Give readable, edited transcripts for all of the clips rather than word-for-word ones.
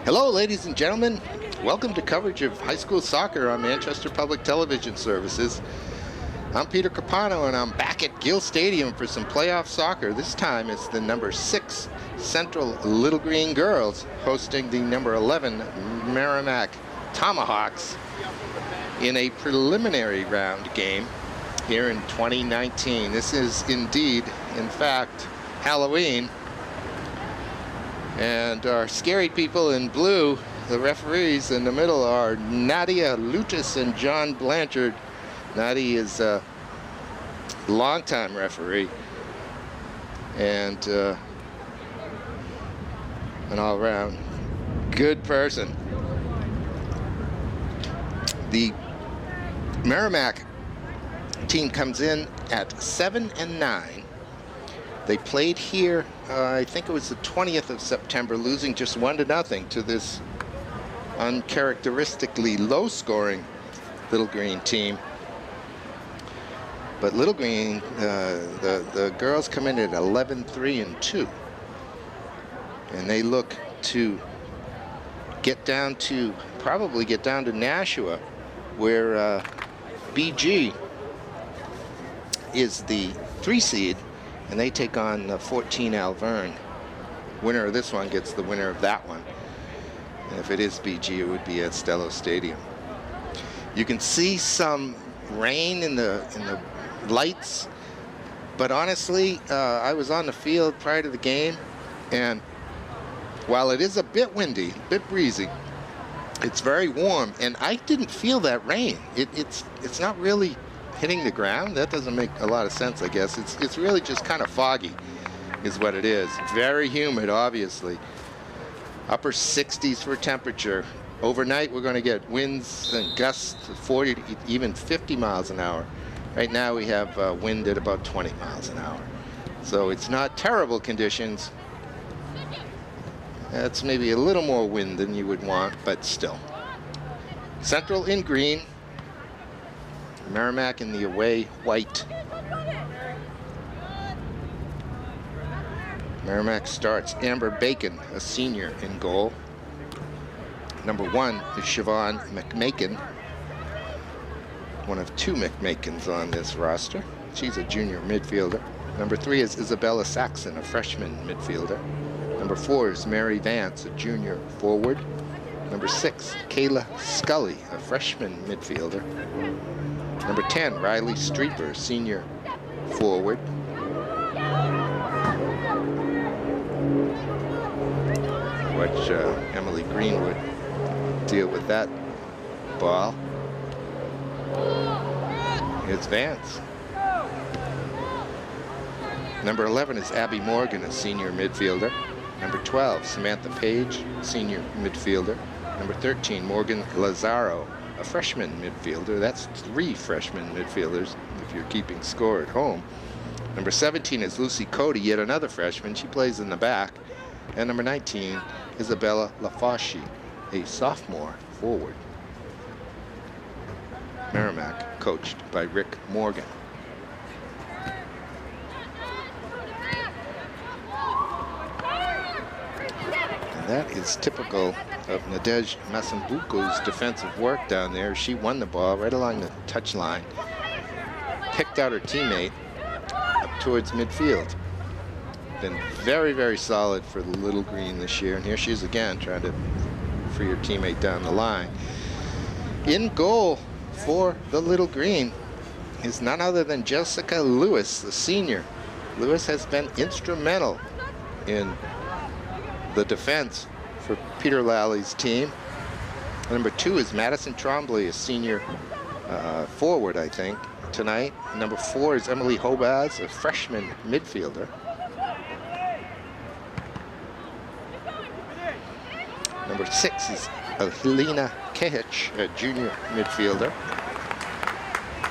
Hello, ladies and gentlemen. Welcome to coverage of high school soccer on Manchester Public Television Services. I'm Peter Capano, and I'm back at Gill Stadium for some playoff soccer. This time it's the number 6 Central Little Green Girls hosting the number 11 Merrimack Tomahawks in a preliminary round game here in 2019. This is indeed, in fact, Halloween. And our scary people in blue, the referees in the middle, are Nadia Lutis and John Blanchard. Nadia is a longtime referee and an all-around good person. The Merrimack team comes in at 7-9. They played here, I think it was the 20th of September, losing just 1-0 to this uncharacteristically low-scoring Little Green team. But Little Green, the girls come in at 11-3-2, and they look to probably get down to Nashua, where BG is the 3 seed. And they take on the 14 Alverne. Winner of this one gets the winner of that one. And if it is BG, it would be at Stello Stadium. You can see some rain in the lights, but honestly, I was on the field prior to the game, and while it is a bit windy, a bit breezy, it's very warm, and I didn't feel that rain. It's not really hitting the ground. That doesn't make a lot of sense, I guess. It's really just kind of foggy is what it is. Very humid, obviously. Upper 60s for temperature. Overnight we're going to get winds and gusts of 40 to even 50 miles an hour. Right now we have wind at about 20 miles an hour. So it's not terrible conditions. That's maybe a little more wind than you would want, but still. Central in green. Merrimack in the away white. Merrimack starts Amber Bacon, a senior, in goal. Number 1 is Siobhan McMakin, one of 2 McMakins on this roster. She's a junior midfielder. Number 3 is Isabella Saxon, a freshman midfielder. Number 4 is Mary Vance, a junior forward. Number 6, Kayla Scully, a freshman midfielder. Number 10, Riley Streeper, senior forward. Watch Emily Greenwood deal with that ball. It's Vance. Number 11 is Abby Morgan, a senior midfielder. Number 12, Samantha Page, senior midfielder. Number 13, Morgan Lazaro, a freshman midfielder. That's 3 freshman midfielders if you're keeping score at home. Number 17 is Lucy Cody, yet another freshman. She plays in the back. And number 19, Isabella Lafashi, a sophomore forward. Merrimack, coached by Rick Morgan. And that is typical of Nadej Masumbuku's defensive work down there. She won the ball right along the touchline, picked out her teammate up towards midfield. Been very, very solid for the Little Green this year. And here she is again, trying to free her teammate down the line. In goal for the Little Green is none other than Jessica Lewis, the senior. Lewis has been instrumental in the defense for Peter Lally's team. Number 2 is Madison Trombley, a senior forward, I think, tonight. Number 4 is Emily Hobaz, a freshman midfielder. Number 6 is Helena Kehich, a junior midfielder.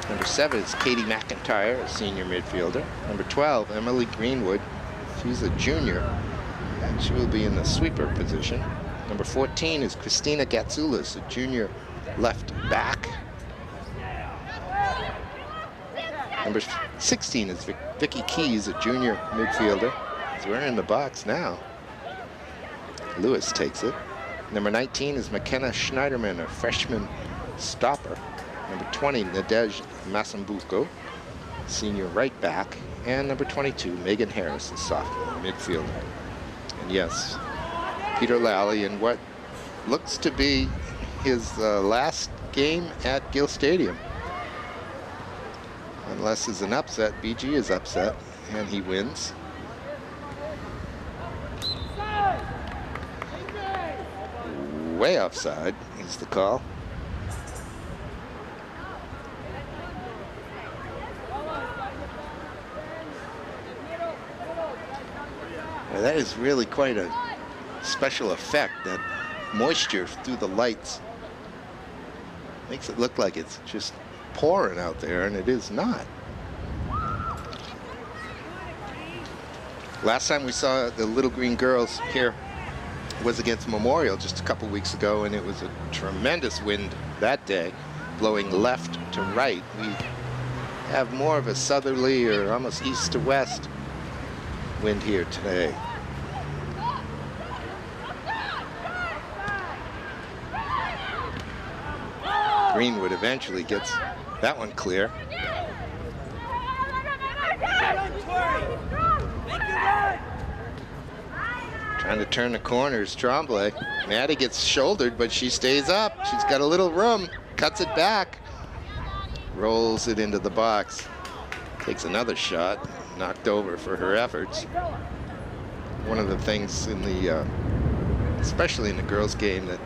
Number 7 is Katie McIntyre, a senior midfielder. Number 12, Emily Greenwood. She's a junior, and she will be in the sweeper position. Number 14 is Christina Gatsoulis, a junior left back. Number 16 is Vicky Keys, a junior midfielder. So we're in the box now. Lewis takes it. Number 19 is McKenna Schneiderman, a freshman stopper. Number 20, Nadej Masambuko, senior right back. And number 22, Megan Harris, a sophomore midfielder. And yes, Peter Lally in what looks to be his last game at Gill Stadium. Unless it's an upset, BG is upset, and he wins. Way offside is the call. Now that is really quite a special effect, that moisture through the lights. Makes it look like it's just pouring out there, and it is not. Last time we saw the Little Green Girls here was against Memorial just a couple weeks ago, and it was a tremendous wind that day, blowing left to right. We have more of a southerly or almost east to west wind here today. Greenwood eventually gets that one clear. Trying to turn the corners, Tremblay. Maddie gets shouldered, but she stays up. She's got a little room, cuts it back, rolls it into the box. Takes another shot, knocked over for her efforts. One of the things in the, especially in the girls' game, that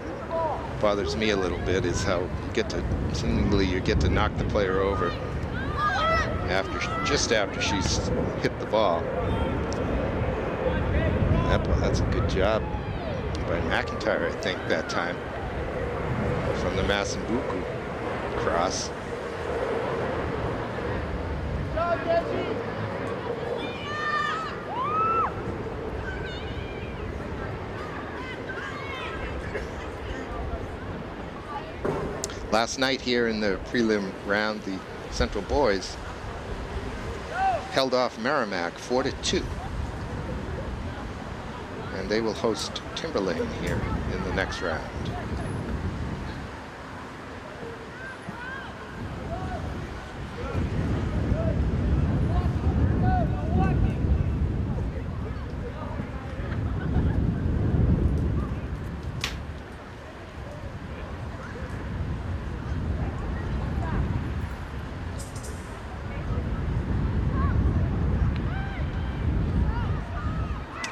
bothers me a little bit is how you get to, seemingly you get to knock the player over just after she's hit the ball. That's a good job by McIntyre, I think, that time, from the Masambuku cross. Last night here in the prelim round, the Central boys held off Merrimack 4-2. And they will host Timberlane here in the next round.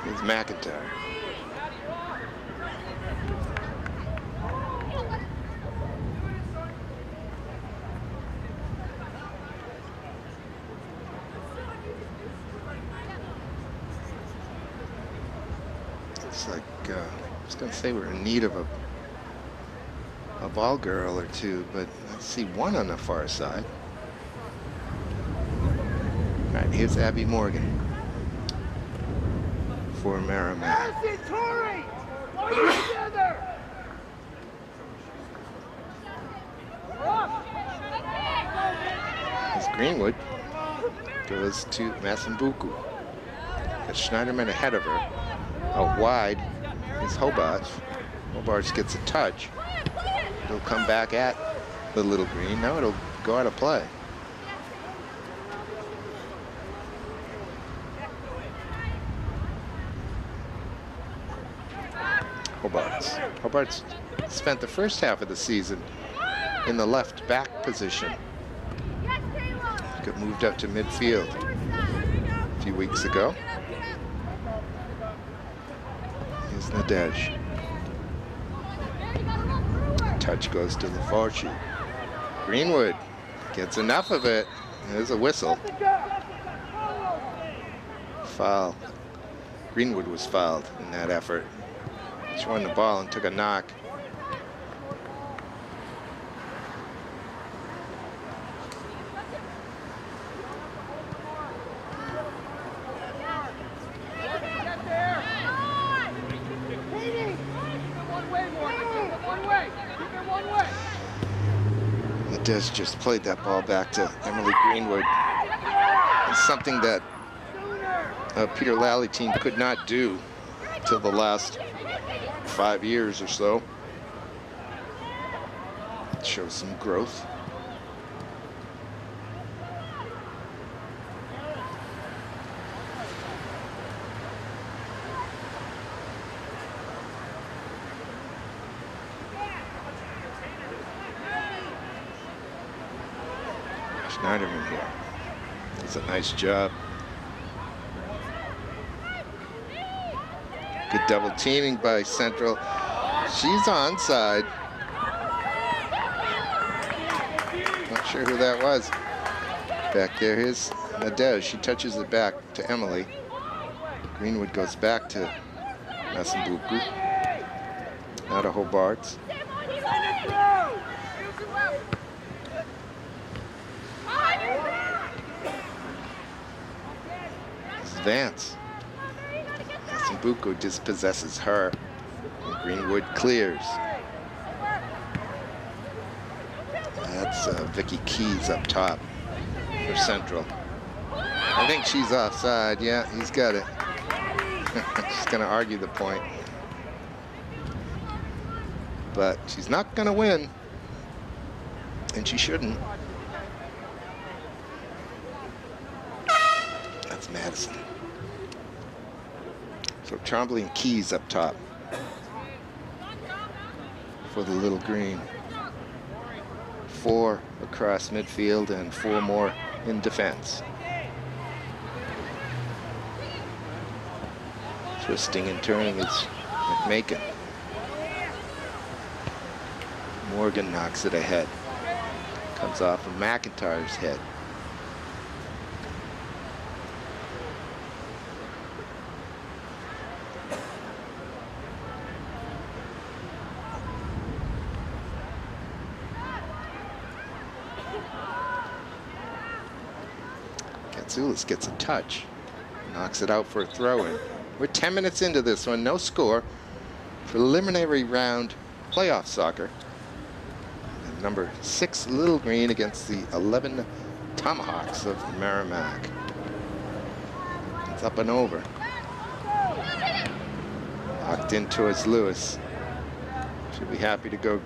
Here's McIntyre. It's like, I was going to say we're in need of a ball girl or two, but let's see one on the far side. All right, here's Abby Morgan for Merrimack. As Greenwood goes to Masambuku. Got Schneiderman ahead of her. Out wide is Hobart. Hobart gets a touch. It'll come back at the Little Green. Now it'll go out of play. Hobart's spent the first half of the season in the left back position. Got moved up to midfield a few weeks ago. Here's Nadej. Touch goes to Laforge. Greenwood gets enough of it. There's a whistle. Foul. Greenwood was fouled in that effort. She won the ball and took a knock. Nadej just played that ball back to Emily Greenwood. It's something that Peter Lally team could not do till the last 5 years or so. Shows some growth. Schneiderman here. Does a nice job. Good double teaming by Central. She's onside. Not sure who that was. Back there is Nadej. She touches it back to Emily. Greenwood goes back to Massambuku. Out of Hobart's. Vance. Massambuku dispossesses her. And Greenwood clears. That's Vicky Keys up top for Central. I think she's offside. Yeah, he's got it. She's going to argue the point. But she's not going to win. And she shouldn't. That's Madison. So Trombley and Keys up top for the little green. 4 across midfield and 4 more in defense. Twisting and turning is McMakin. Morgan knocks it ahead. Comes off of McIntyre's head. Zulis gets a touch, knocks it out for a throw-in. We're 10 minutes into this one, no score. Preliminary round playoff soccer. And number 6 Little Green against the 11 Tomahawks of Merrimack. It's up and over. Locked in towards Lewis. Should be happy to go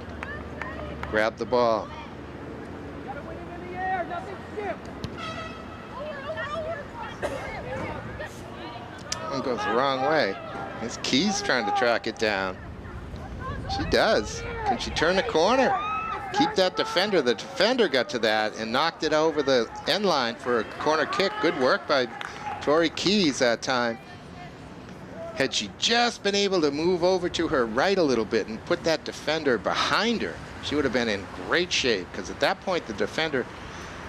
grab the ball. One goes the wrong way. It's Keys trying to track it down. She does. Can she turn the corner? Keep that defender. The defender got to that and knocked it over the end line for a corner kick. Good work by Tori Keys that time. Had she just been able to move over to her right a little bit and put that defender behind her, she would have been in great shape, because at that point the defender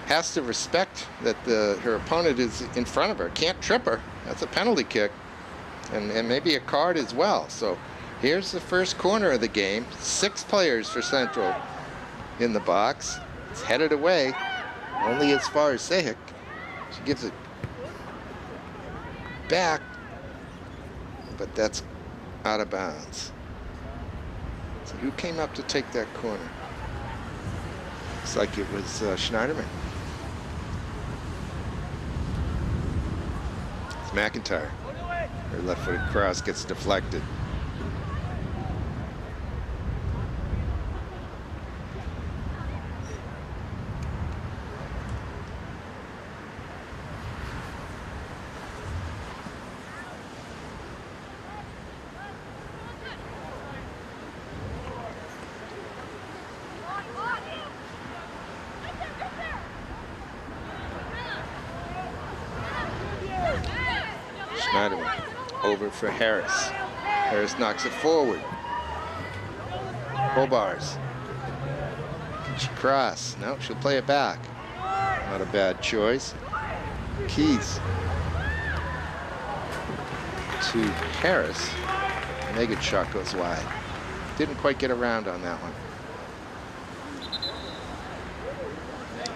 has to respect that her opponent is in front of her. Can't trip her. That's a penalty kick, and maybe a card as well. So here's the first corner of the game. 6 players for Central in the box. It's headed away, only as far as Sehik. She gives it back, but that's out of bounds. So who came up to take that corner? Looks like it was Schneiderman. McIntyre. Her left-footed cross gets deflected. Over for Harris. Harris knocks it forward. Hobars. Can she cross? No, she'll play it back. Not a bad choice. Keys to Harris. Megan shot goes wide. Didn't quite get around on that one.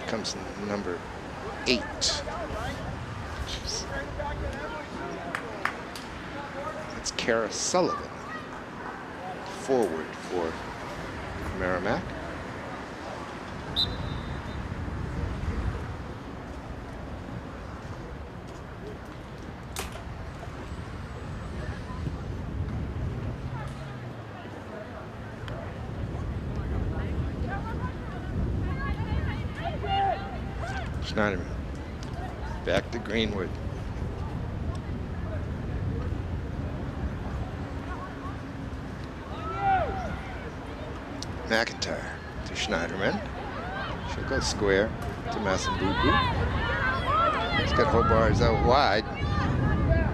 Comes number 8. It's Kara Sullivan, forward for Merrimack. Schneiderman. Back to Greenwood. McIntyre to Schneiderman. She'll go square to Massambuku. He's got Hobars out wide.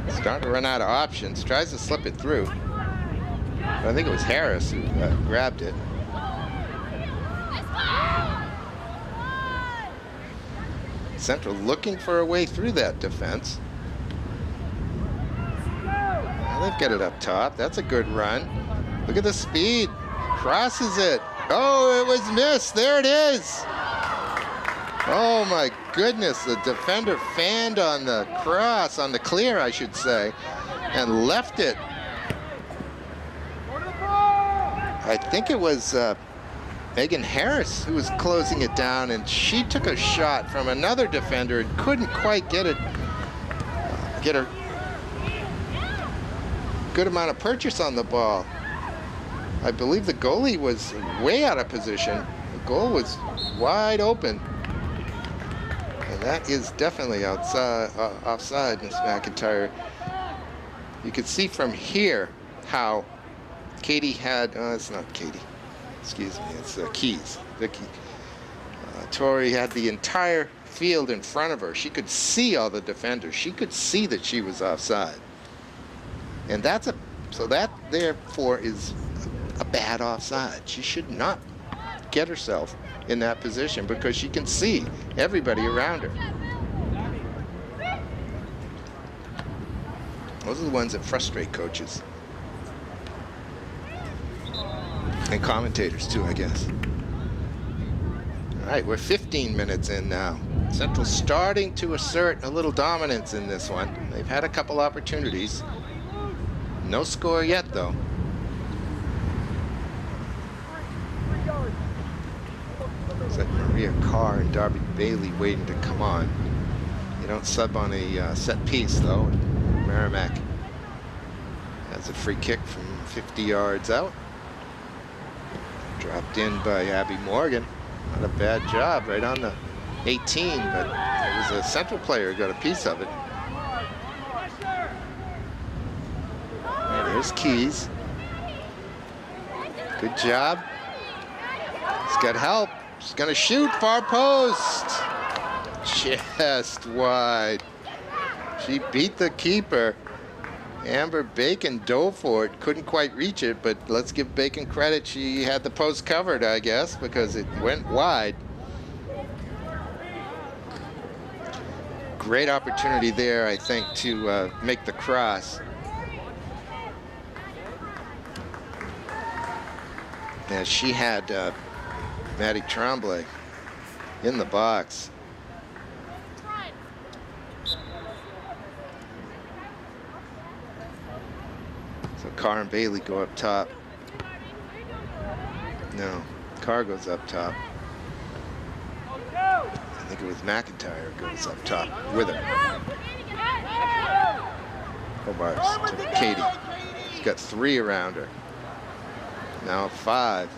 Starting to run out of options. Tries to slip it through. But I think it was Harris who grabbed it. Central looking for a way through that defense. Well, they've got it up top. That's a good run. Look at the speed. Crosses it. Oh, it was missed. There it is. Oh my goodness. The defender fanned on the cross, on the clear, I should say, and left it. I think it was Megan Harris who was closing it down, and she took a shot from another defender and couldn't quite get a good amount of purchase on the ball. I believe the goalie was way out of position. The goal was wide open. And that is definitely offside, Miss McIntyre. You could see from here how Katie had, it's not Katie, excuse me, it's Keys, Vicky. Tori had the entire field in front of her. She could see all the defenders. She could see that she was offside. And so that therefore is a bad offside. She should not get herself in that position because she can see everybody around her. Those are the ones that frustrate coaches. And commentators too, I guess. All right, we're 15 minutes in now. Central starting to assert a little dominance in this one. They've had a couple opportunities. No score yet, though. Is that Maria Carr and Darby Bailey waiting to come on? You don't sub on a set piece, though. Merrimack has a free kick from 50 yards out. Dropped in by Abby Morgan. Not a bad job, right on the 18, but it was a Central player who got a piece of it. And there's Keys. Good job. He's got help. He's gonna shoot, far post. Just wide. She beat the keeper. Amber Bacon dove for it, couldn't quite reach it, but let's give Bacon credit. She had the post covered, I guess, because it went wide. Great opportunity there, I think, to make the cross. Yeah, she had Maddie Tremblay in the box. So Carr and Bailey go up top. No, Carr goes up top. I think it was McIntyre goes up top with her. Hobars to Katie. She's got 3 around her. Now 5.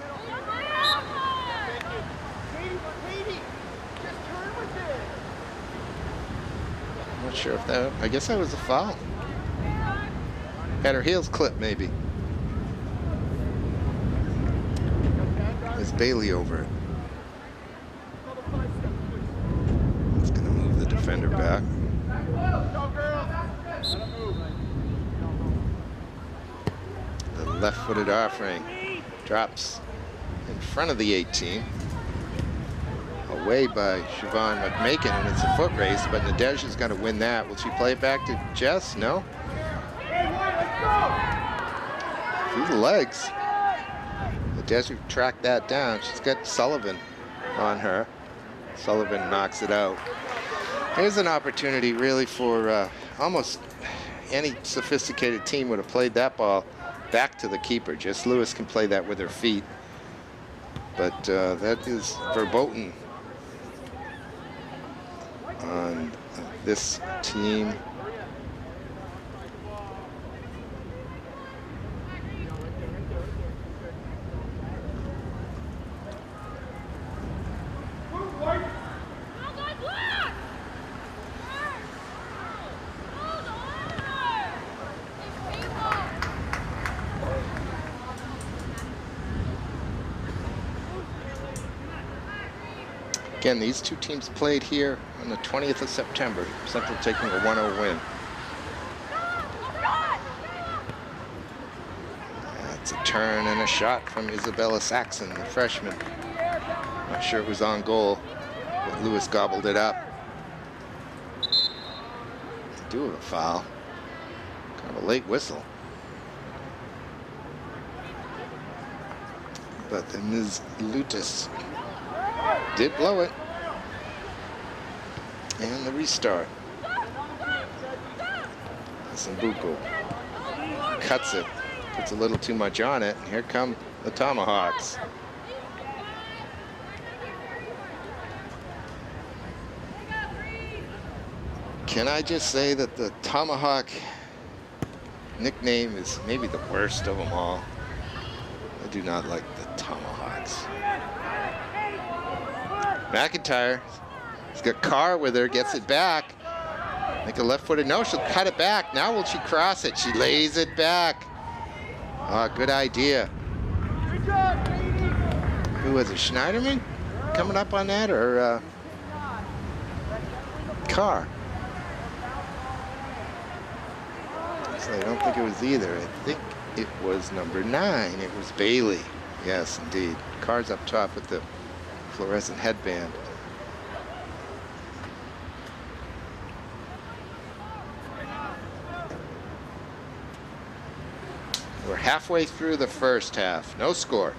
I'm not sure if that, I guess that was a foul. Had her heels clipped, maybe. There's Bailey over it. It's gonna move the defender back. The left-footed offering drops in front of the 18. Away by Siobhan McMakin, and it's a foot race, but Nadej is gonna win that. Will she play it back to Jess? No. Through the legs. The Desert tracked that down. She's got Sullivan on her. Sullivan knocks it out. Here's an opportunity really for almost any sophisticated team would have played that ball back to the keeper. Jess Lewis can play that with her feet. But that is verboten on this team. Again, these two teams played here on the 20th of September. Central taking a 1-0 win. That's a turn and a shot from Isabella Saxon, the freshman. Not sure it was on goal, but Lewis gobbled it up. They do have a foul. Kind of a late whistle. But then Ms. Lutis did blow it. And the restart. Sambuco cuts it, puts a little too much on it, and here come the Tomahawks. Can I just say that the Tomahawk nickname is maybe the worst of them all? I do not like the Tomahawks. McIntyre, he's got Carr with her, gets it back. Make a left-footed, no, she'll cut it back. Now will she cross it? She lays it back. Oh, good idea. Who was it, Schneiderman coming up on that, or Carr? So I don't think it was either. I think it was number 9. It was Bailey. Yes, indeed. Carr's up top with the fluorescent headband. We're halfway through the first half. No score.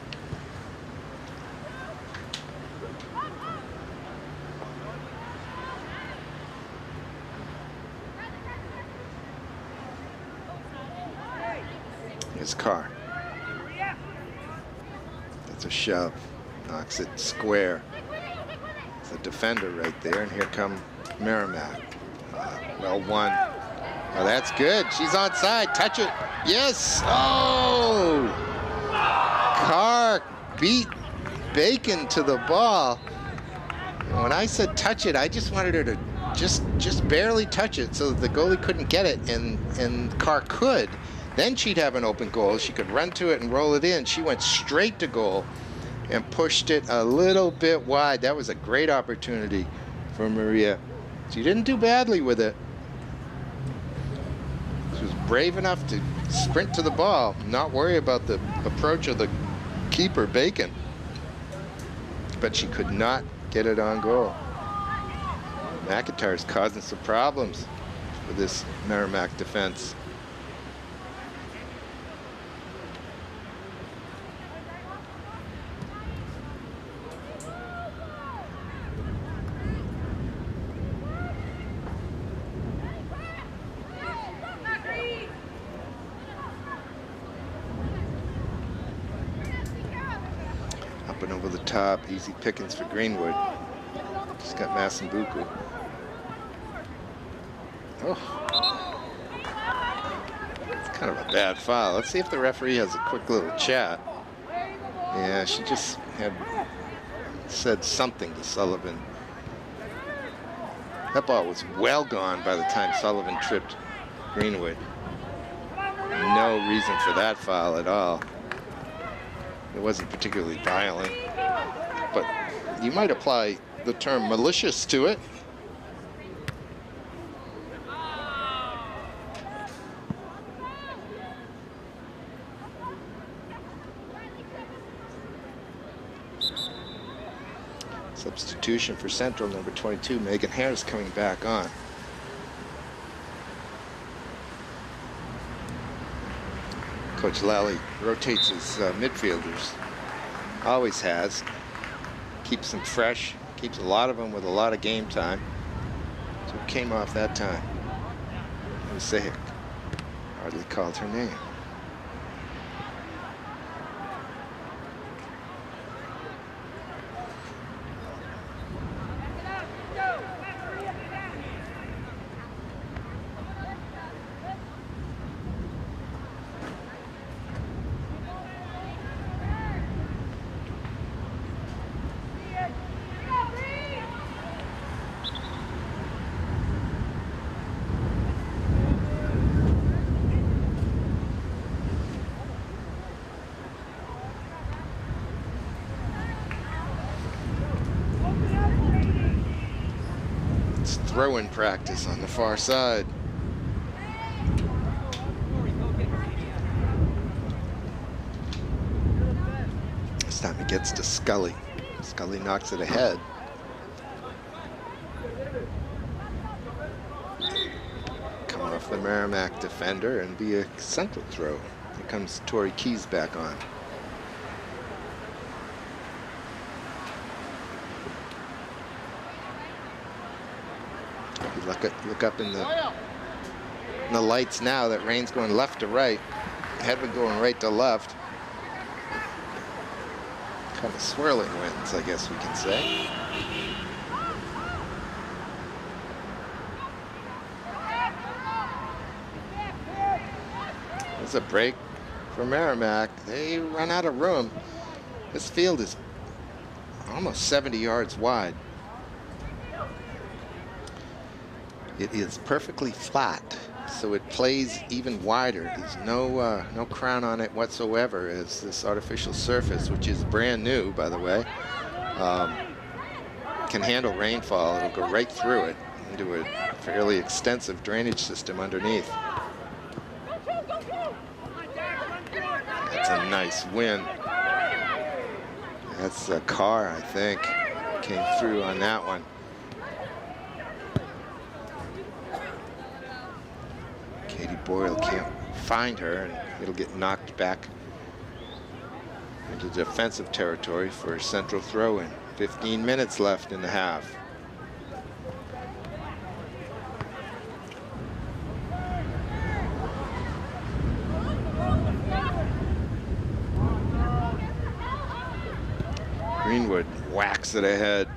Here's Carr. That's a shove. Knocks it square. It's a defender right there, and here come Merrimack. Well won. Oh, that's good. She's onside. Touch it. Yes. Oh! Carr beat Bacon to the ball. And when I said touch it, I just wanted her to just barely touch it so that the goalie couldn't get it, and Carr could. Then she'd have an open goal. She could run to it and roll it in. She went straight to goal and pushed it a little bit wide. That was a great opportunity for Maria. She didn't do badly with it. She was brave enough to sprint to the ball, not worry about the approach of the keeper, Bacon. But she could not get it on goal. McIntyre's causing some problems for this Merrimack defense. Up and over the top, easy pickings for Greenwood. Just got Massambuku. Oh. It's kind of a bad foul. Let's see if the referee has a quick little chat. Yeah, she just had said something to Sullivan. That ball was well gone by the time Sullivan tripped Greenwood. No reason for that foul at all. It wasn't particularly violent, but you might apply the term malicious to it. Substitution for Central, number 22, Megan Harris coming back on. Coach Lally rotates his midfielders, always has, keeps them fresh, keeps a lot of them with a lot of game time. So it came off that time. Mosaic hardly called her name. throw-in practice on the far side. This time it gets to Scully. Scully knocks it ahead. Come off the Merrimack defender and be a central throw. Here comes Tori Keys back on. Look up in the lights now. That rain's going left to right. Had been going right to left. Kind of swirling winds, I guess we can say. There's a break for Merrimack. They run out of room. This field is almost 70 yards wide. It is perfectly flat, so it plays even wider. There's no crown on it whatsoever, as this artificial surface, which is brand new, by the way, can handle rainfall. It'll go right through it into a fairly extensive drainage system underneath. That's a nice win. That's a car, I think, came through on that one. Katie Boyle can't find her, and it'll get knocked back into defensive territory for a central throw-in. 15 minutes left in the half. Greenwood whacks it ahead.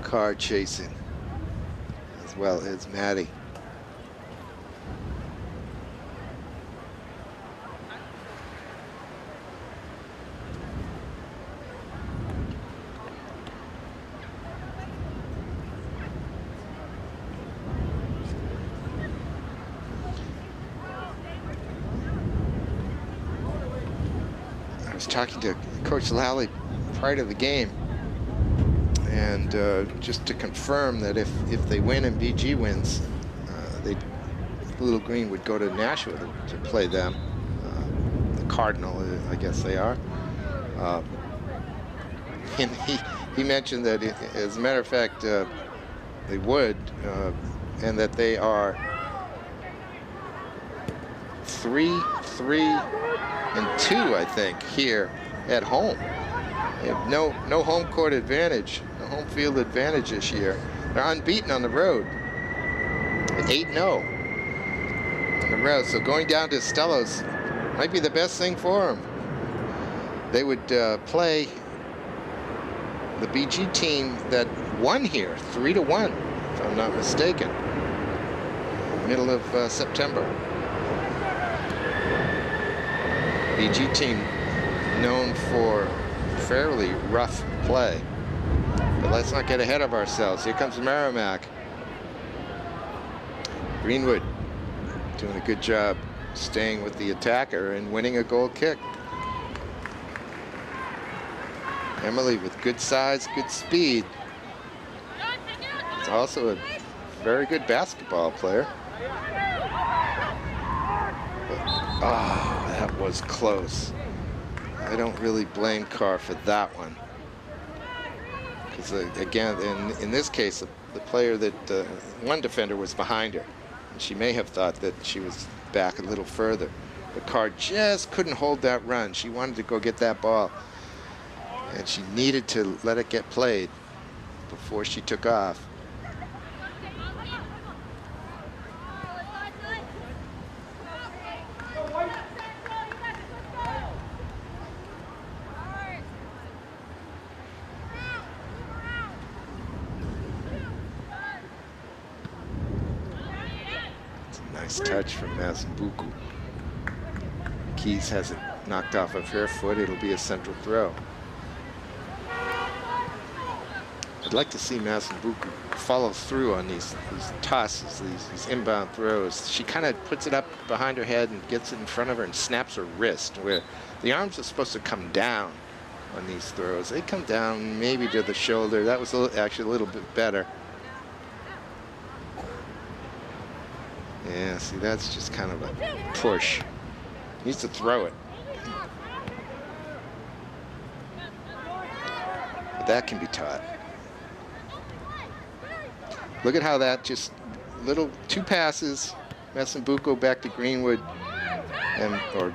Car chasing, as well as Maddie. Talking to Coach Lally prior to the game, and just to confirm that if they win and BG wins, Little Green would go to Nashua to play them. The Cardinal, I guess they are. And he mentioned that, as a matter of fact, they would, and that they are 3-2, I think, here at home. They have no home court advantage, no home field advantage this year. They're unbeaten on the road, 8-0 on the road. So going down to Stellos might be the best thing for them. They would play the BG team that won here 3-1, if I'm not mistaken, middle of September. BG team known for fairly rough play. But let's not get ahead of ourselves. Here comes Merrimack. Greenwood doing a good job staying with the attacker and winning a goal kick. Emily with good size, good speed. It's also a very good basketball player. Oh, that was close. I don't really blame Carr for that one. Because, again, in this case, the player that, one defender was behind her. And she may have thought that she was back a little further. But Carr just couldn't hold that run. She wanted to go get that ball. And she needed to let it get played before she took off. Nice touch from Mazambuku. Keys has it knocked off of her foot. It'll be a central throw. I'd like to see Mazambuku follow through on these tosses, these inbound throws. She kind of puts it up behind her head and gets it in front of her and snaps her wrist, where the arms are supposed to come down on these throws. They come down maybe to the shoulder. That was actually a little bit better. Yeah, see, that's just kind of a push. Needs to throw it. But that can be taught. Look at how that just little 2 passes, Massambuco back to Greenwood, or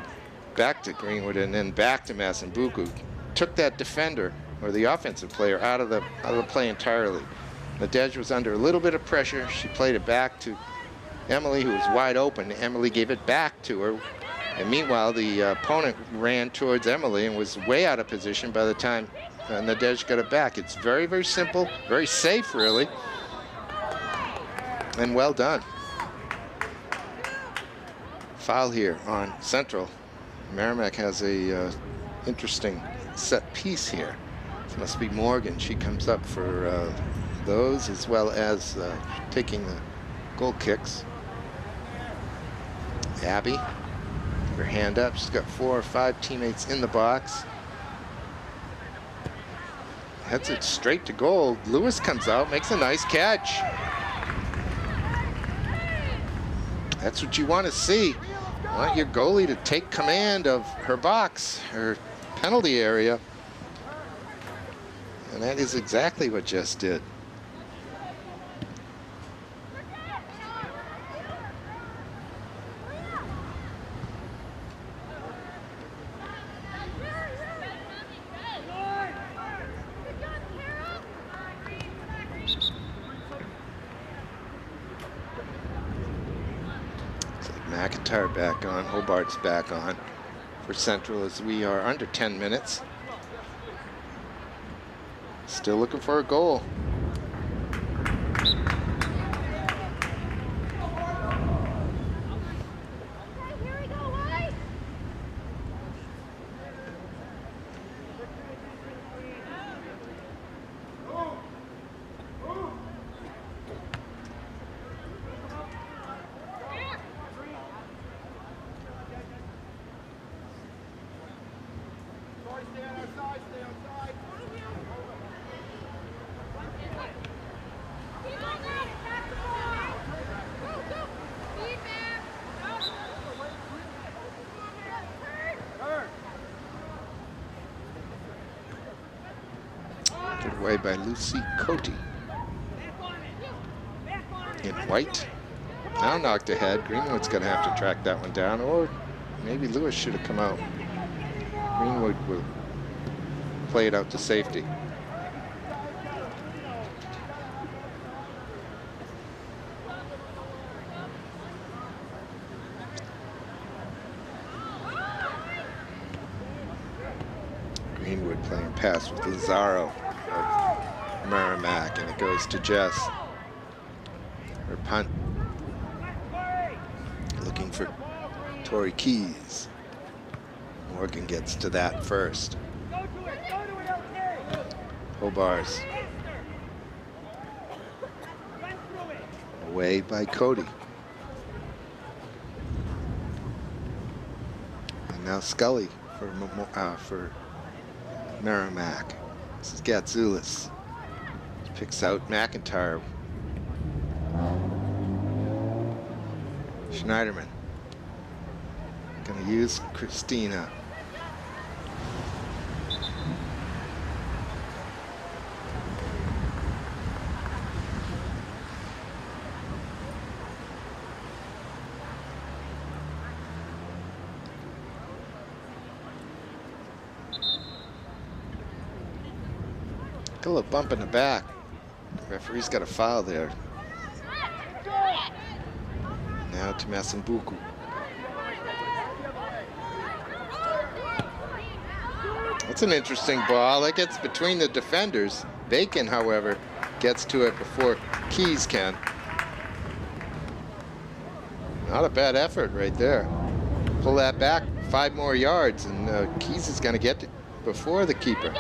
back to Greenwood and then back to Massambuco. Took that defender or the offensive player out of the play entirely. Nadej was under a little bit of pressure. She played it back to Emily, who was wide open. Emily gave it back to her. And meanwhile, the opponent ran towards Emily and was way out of position by the time Nadej got it back. It's very, very simple, very safe, really, and well done. Foul here on Central. Merrimack has a interesting set piece here. This must be Morgan. She comes up for those, as well as taking the goal kicks. Abby, her hand up. She's got 4 or 5 teammates in the box. Heads it straight to goal. Lewis comes out, makes a nice catch. That's what you want to see. You want your goalie to take command of her box, her penalty area. And that is exactly what Jess did. McIntyre back on, Hobart's back on for Central as we are under 10 minutes. Still looking for a goal. Away by Lucy Cote. In white. Now knocked ahead. Greenwood's going to have to track that one down, or maybe Lewis should have come out. Greenwood will play it out to safety. Greenwood playing pass with Lazaro of Merrimack, and it goes to Jess. Her punt. Looking for Tori Keys. Morgan gets to that first. Hobars. Away by Cody. And now Scully for Merrimack. This is Gatzoulis. Picks out McIntyre. Schneiderman. Gonna use Christina. A little bump in the back. The referee's got a foul there. Now to Massambuco. That's an interesting ball. That gets between the defenders. Bacon, however, gets to it before Keys can. Not a bad effort right there. Pull that back 5 more yards, and Keys is going to get it before the keeper.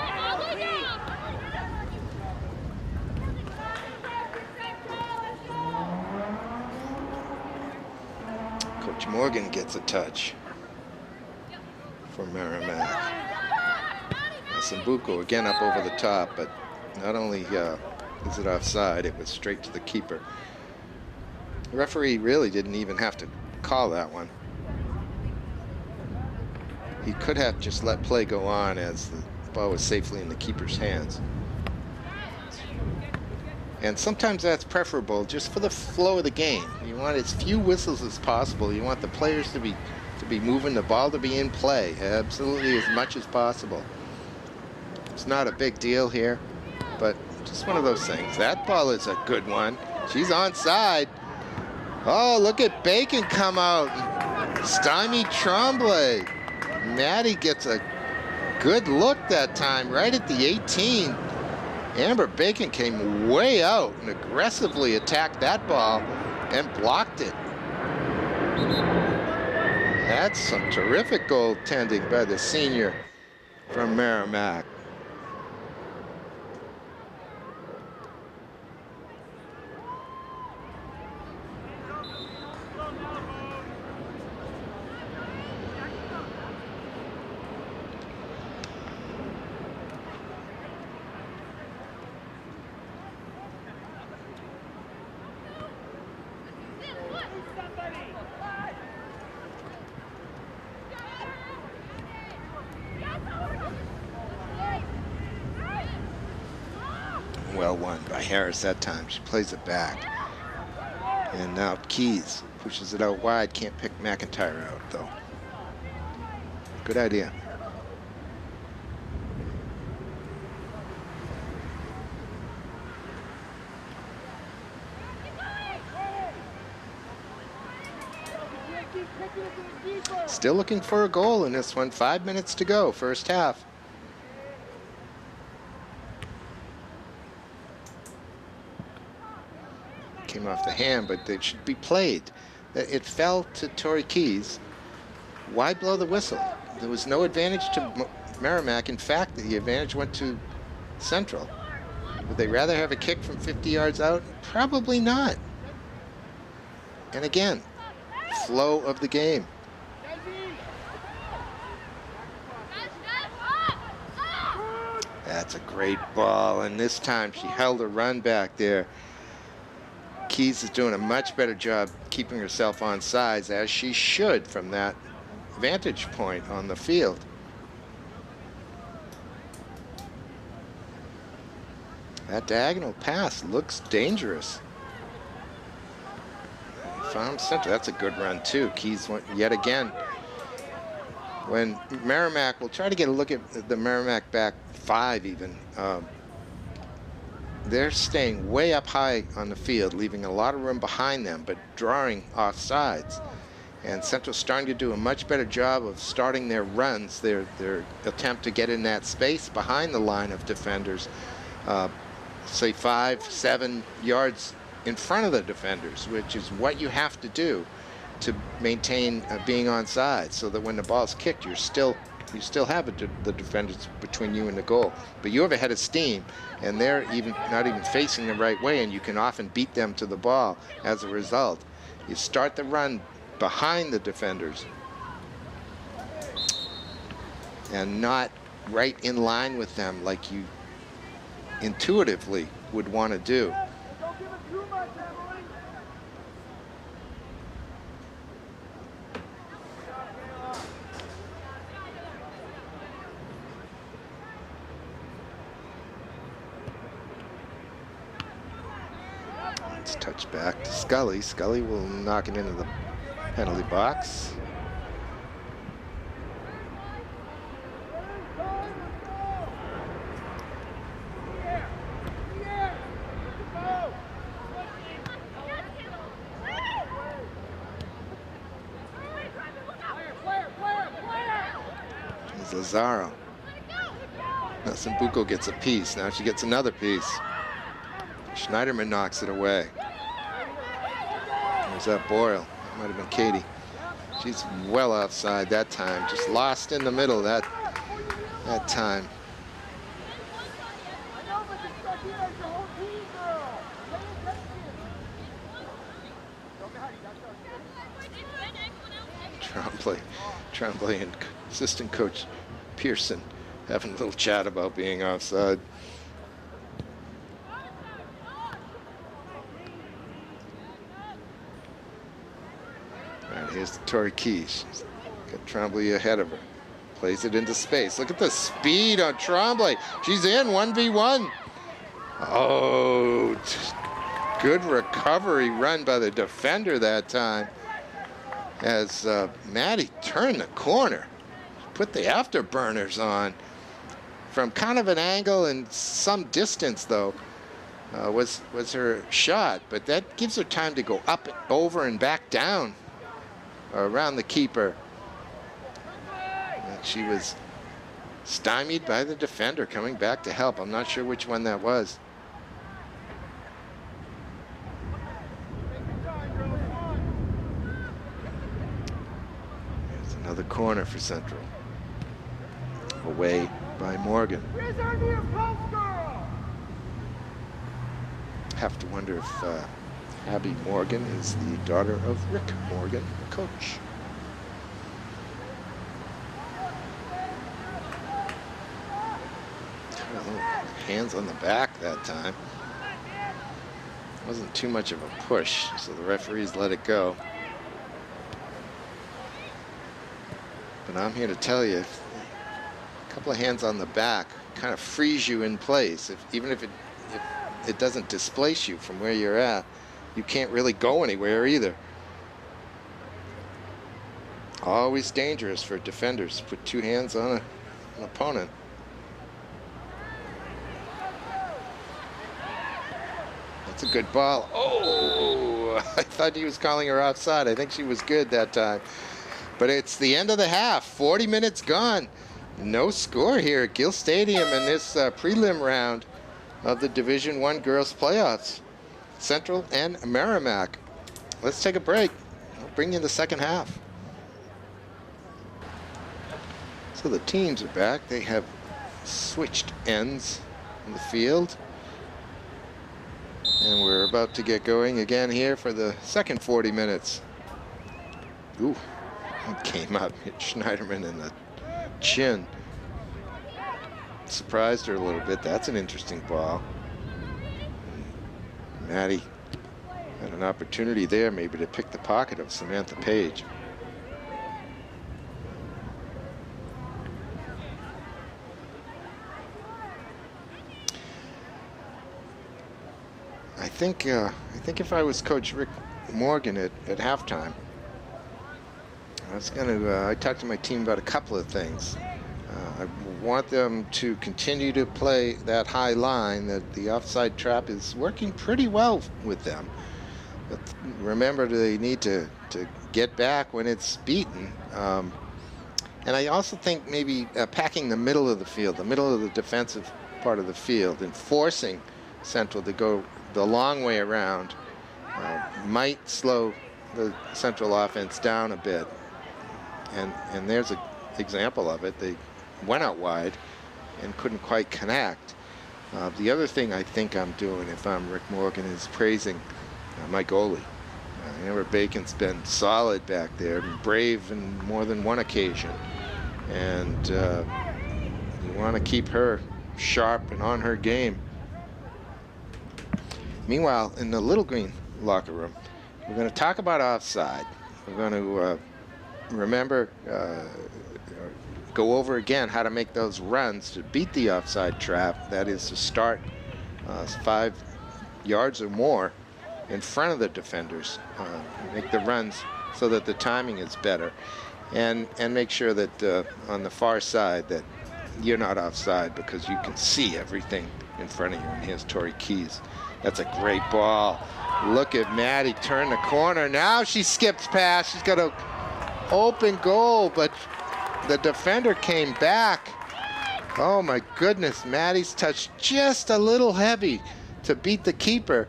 Morgan gets a touch for Merrimack. Sambuco again up over the top, but not only is it offside, it was straight to the keeper. The referee really didn't even have to call that one. He could have just let play go on as the ball was safely in the keeper's hands. And sometimes that's preferable just for the flow of the game. You want as few whistles as possible. You want the players to be moving, the ball to be in play absolutely as much as possible. It's not a big deal here, but just one of those things. That ball is a good one. She's onside. Oh, look at Bacon come out and stymie Tremblay. Maddie gets a good look that time, right at the 18. Amber Bacon came way out and aggressively attacked that ball and blocked it. That's some terrific goaltending by the senior from Merrimack. Well won by Harris that time. She plays it back. And now Keys pushes it out wide. Can't pick McIntyre out, though. Good idea. Still looking for a goal in this one. 5 minutes to go, first half. Came off the hand, but they should be played. It fell to Tori Keys. Why blow the whistle? There was no advantage to Merrimack. In fact, the advantage went to Central. Would they rather have a kick from 50 yards out? Probably not. And again, flow of the game. That's a great ball, and this time she held a run back there. Keys is doing a much better job keeping herself on sides, as she should from that vantage point on the field. That diagonal pass looks dangerous. Found center. That's a good run too. Keys went yet again. When Merrimack, we'll try to get a look at the Merrimack back five even. They're staying way up high on the field, leaving a lot of room behind them, but drawing off sides. And Central's starting to do a much better job of starting their runs, their attempt to get in that space behind the line of defenders, say 5-7 yards in front of the defenders, which is what you have to do to maintain being on side, so that when the ball's kicked, you still have the defenders between you and the goal. But you have a head of steam, and they're not even facing the right way, and you can often beat them to the ball as a result. You start the run behind the defenders and not right in line with them like you intuitively would want to do. Touch back to Scully. Scully will knock it into the penalty box. Here's Lazaro. Now Sambuco gets a piece. Now she gets another piece. Schneiderman knocks it away. There's that Boyle. That might have been Katie. She's well outside that time. Just lost in the middle that time. Tremblay and assistant coach Pearson having a little chat about being offside. And here's the Tori Keys. She's got Tremblay ahead of her. Plays it into space. Look at the speed on Tremblay. She's in 1v1. Oh, good recovery run by the defender that time. As Maddie turned the corner, put the afterburners on from kind of an angle and some distance though. Was her shot, but that gives her time to go up, over, and back down around the keeper. And she was stymied by the defender coming back to help. I'm not sure which one that was. There's another corner for Central. Away by Morgan. Have to wonder if Abby Morgan is the daughter of Rick Morgan, the coach. Hands on the back that time. Wasn't too much of a push, so the referees let it go. But I'm here to tell you, a couple of hands on the back kind of frees you in place. Even if it doesn't displace you from where you're at, you can't really go anywhere either. Always dangerous for defenders to put two hands on an opponent. That's a good ball. Oh, I thought he was calling her offside. I think she was good that time. But it's the end of the half. 40 minutes gone. No score here at Gill Stadium in this prelim round of the Division I girls playoffs. Central and Merrimack. Let's take a break. I'll bring you the second half. So the teams are back. They have switched ends in the field. And we're about to get going again here for the second 40 minutes. Ooh, it came up, hit Schneiderman in the chin. Surprised her a little bit. That's an interesting ball. Maddie had an opportunity there maybe to pick the pocket of Samantha Page. I think if I was Coach Rick Morgan at halftime, I talked to my team about a couple of things. I want them to continue to play that high line, that the offside trap is working pretty well with them. But remember, they need to get back when it's beaten. And I also think maybe packing the middle of the field, the middle of the defensive part of the field, and forcing Central to go the long way around might slow the Central offense down a bit. And there's an example of it. They went out wide and couldn't quite connect. The other thing I think I'm doing if I'm Rick Morgan is praising my goalie. Amber Bacon's been solid back there, brave in more than one occasion. And you want to keep her sharp and on her game. Meanwhile, in the Little Green locker room, we're going to talk about offside. We're going to remember, go over again how to make those runs to beat the offside trap. That is to start 5 yards or more in front of the defenders. Make the runs so that the timing is better. And make sure that on the far side that you're not offside because you can see everything in front of you. And here's Tori Keys. That's a great ball. Look at Maddie turn the corner. Now she skips past. She's got an open goal, but the defender came back. Oh my goodness, Maddie's touched just a little heavy to beat the keeper,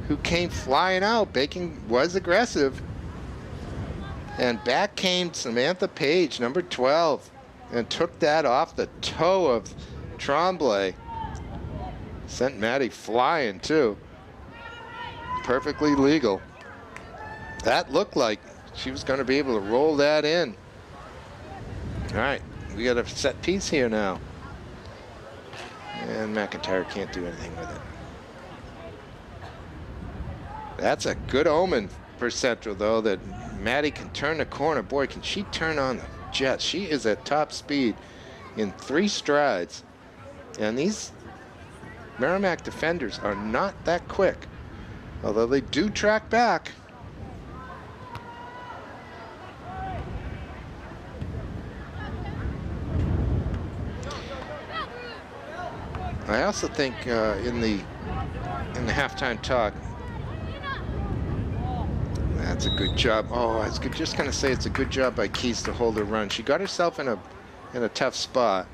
who came flying out. Bacon was aggressive. And back came Samantha Page, number 12, and took that off the toe of Tremblay. Sent Maddie flying too. Perfectly legal. That looked like she was going to be able to roll that in. All right, We got a set piece here now. And McIntyre can't do anything with it. That's a good omen for Central, though, that Maddie can turn the corner. Boy, can she turn on the jet. She is at top speed in 3 strides. And these Merrimack defenders are not that quick, although they do track back. I also think in the halftime talk, that's a good job. Oh, I was just going to say it's a good job by Keys to hold her run. She got herself in a tough spot.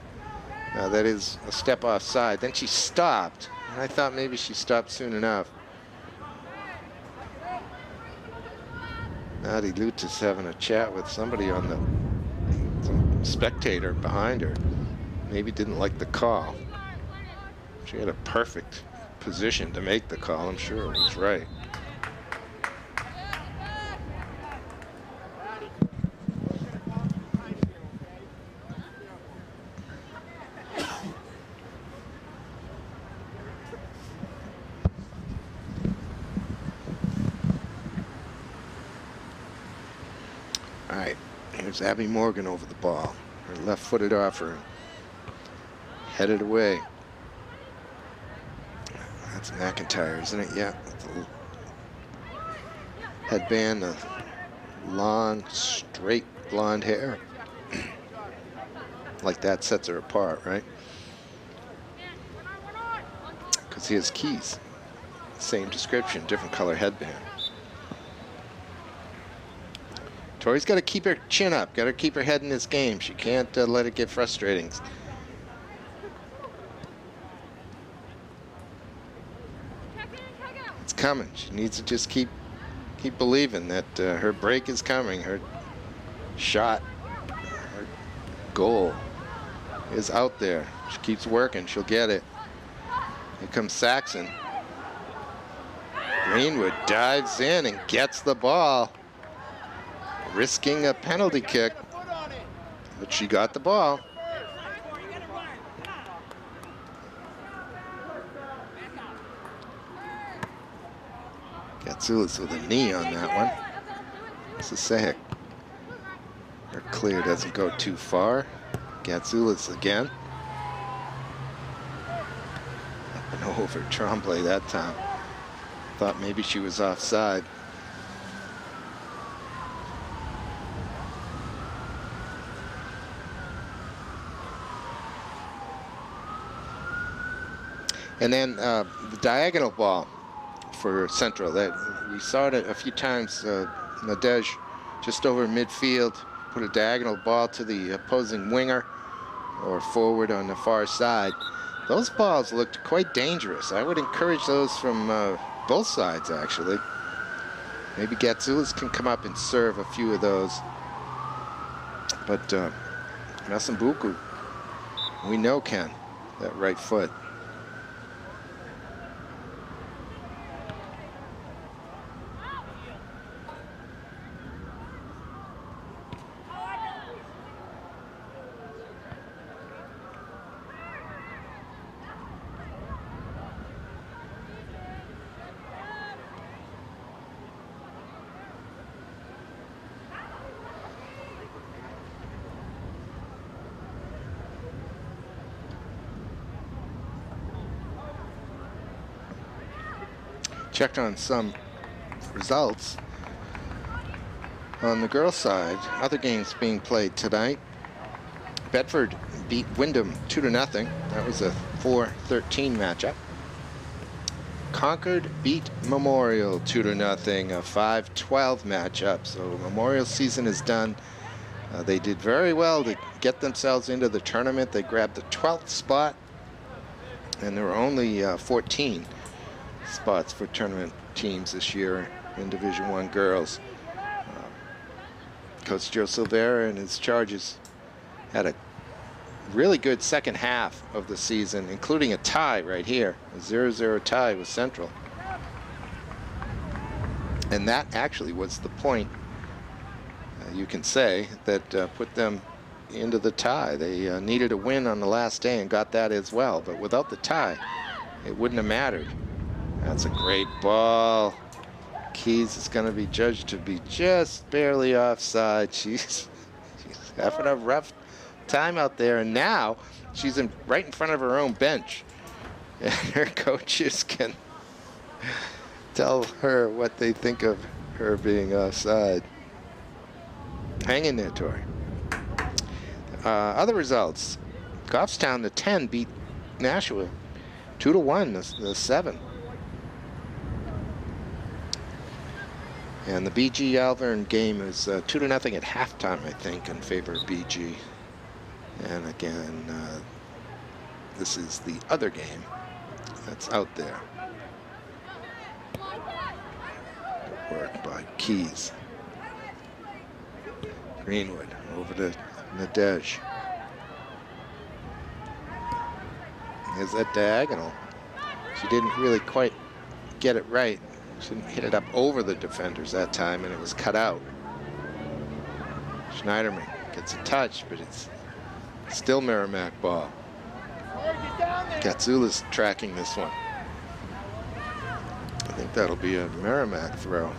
That is a step offside. Then she stopped, and I thought maybe she stopped soon enough. Nadia Lutz is having a chat with somebody on some spectator behind her. Maybe didn't like the call. She had a perfect position to make the call. I'm sure it was right. All right, here's Abby Morgan over the ball. Her left-footed offer, headed away. That's McIntyre, isn't it? Yeah. The headband, the long, straight blonde hair. Like that sets her apart, right? Because he has Keys. Same description, different color headband. Tori's got to keep her chin up, got to keep her head in this game. She can't let it get frustrating. It's coming. She needs to just keep believing that her break is coming. Her shot, her goal is out there. She keeps working. She'll get it. Here comes Saxon. Greenwood dives in and gets the ball, risking a penalty kick, but she got the ball. Gatsoulis with a knee on that one. Sasek. Her clear doesn't go too far. Gatsoulis again. Up and over Tremblay that time. Thought maybe she was offside. And then the diagonal ball for Central. That we saw it a few times. Nadej just over midfield, put a diagonal ball to the opposing winger or forward on the far side. Those balls looked quite dangerous. I would encourage those from both sides, actually. Maybe Gatsoulis can come up and serve a few of those. But Massambuku, we know can, that right foot. Checked on some results on the girls' side. Other games being played tonight. Bedford beat Wyndham 2-0. That was a 4-13 matchup. Concord beat Memorial 2-0, a 5-12 matchup. So Memorial season is done. They did very well to get themselves into the tournament. They grabbed the 12th spot, and there were only 14 spots for tournament teams this year in Division I girls. Coach Joe Silvera and his Charges had a really good second half of the season, including a tie right here, a 0-0 tie with Central. And that actually was the point, you can say, that put them into the tie. They needed a win on the last day and got that as well. But without the tie, it wouldn't have mattered. That's a great ball. Keys is going to be judged to be just barely offside. She's having a rough time out there, and now she's right in front of her own bench, and her coaches can tell her what they think of her being offside. Hang in there, Tori. Other results: Goffstown, the 10, beat Nashua 2-1, the 7. And the BG Alvern game is 2-0 at halftime, I think, in favor of BG. And again, this is the other game that's out there. Good work by Keys. Greenwood over to Nadej. Here's that diagonal. She didn't really quite get it right. She didn't hit it up over the defenders that time, and it was cut out. Schneiderman gets a touch, but it's still Merrimack ball. Katsula's tracking this one. I think that'll be a Merrimack throw.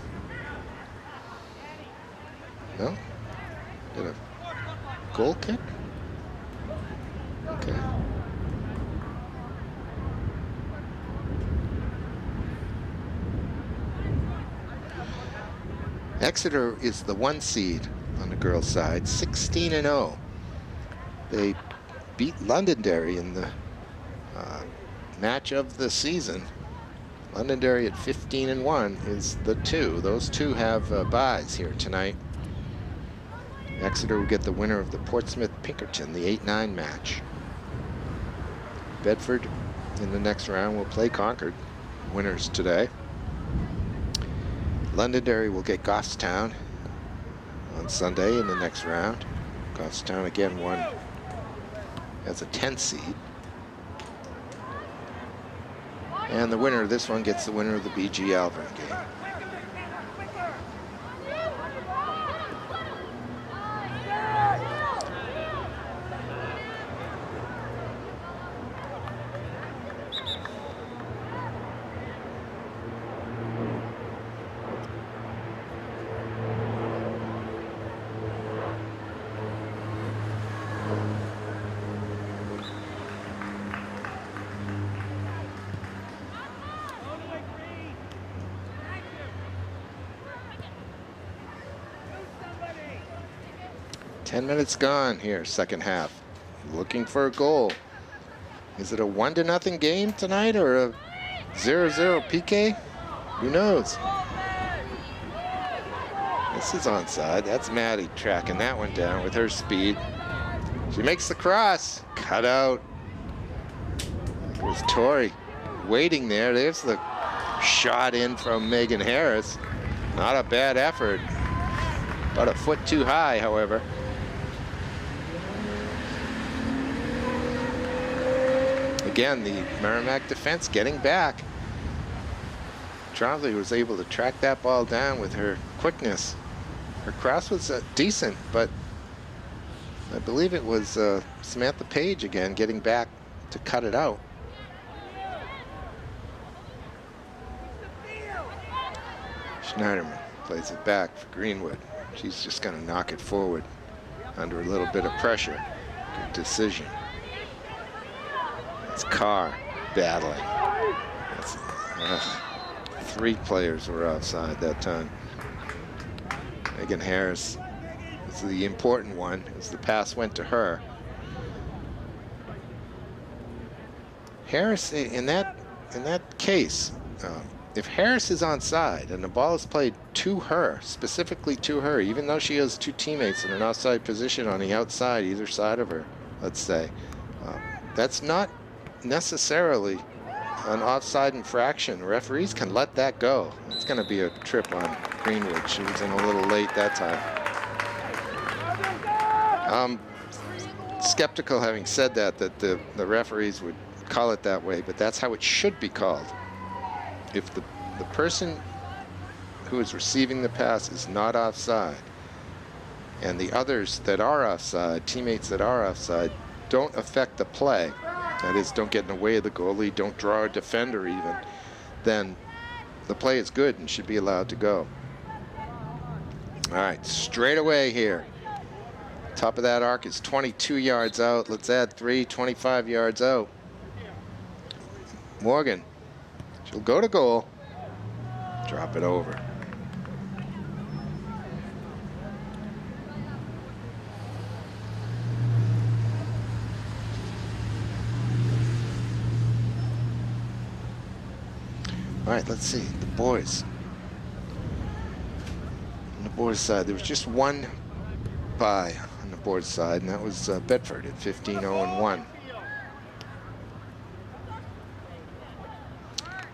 No? Did a goal kick? Okay. Exeter is the 1 seed on the girls' side, 16-0. They beat Londonderry in the match of the season. Londonderry at 15-1 is the 2. Those two have byes here tonight. Exeter will get the winner of the Portsmouth-Pinkerton, the 8-9 match. Bedford in the next round will play Concord, winners today. Londonderry will get Goffstown on Sunday in the next round. Goffstown again won as a 10 seed. And the winner of this one gets the winner of the BG Alvern game. Ten minutes gone here, second half. Looking for a goal. Is it a 1-0 game tonight or a 0-0 PK? Who knows? This is onside. That's Maddie tracking that one down with her speed. She makes the cross. Cut out. It was Tori waiting there. There's the shot in from Megan Harris. Not a bad effort. About a foot too high, however. Again, the Merrimack defense getting back. Trombley was able to track that ball down with her quickness. Her cross was decent, but I believe it was Samantha Page again getting back to cut it out. Schneiderman plays it back for Greenwood. She's just going to knock it forward under a little bit of pressure. Good decision. It's Carr battling. That's, 3 players were outside that time. Megan Harris is the important one as the pass went to her. Harris, in that case, if Harris is onside and the ball is played to her, specifically to her, even though she has 2 teammates in an outside position on the outside, either side of her, let's say, that's not necessarily an offside infraction. Referees can let that go. It's going to be a trip on Greenwood. She was in a little late that time. Skeptical, having said that the referees would call it that way, but that's how it should be called. If the person who is receiving the pass is not offside, and the others that are offside, teammates that are offside, don't affect the play, that is, don't get in the way of the goalie, don't draw a defender even, then the play is good and should be allowed to go. All right, straight away here. Top of that arc is 22 yards out. Let's add 3, 25 yards out. Morgan, she'll go to goal. Drop it over. All right, let's see, the boys. On the boys' side, there was just one bye on the boys' side, and that was Bedford at 15-0-1.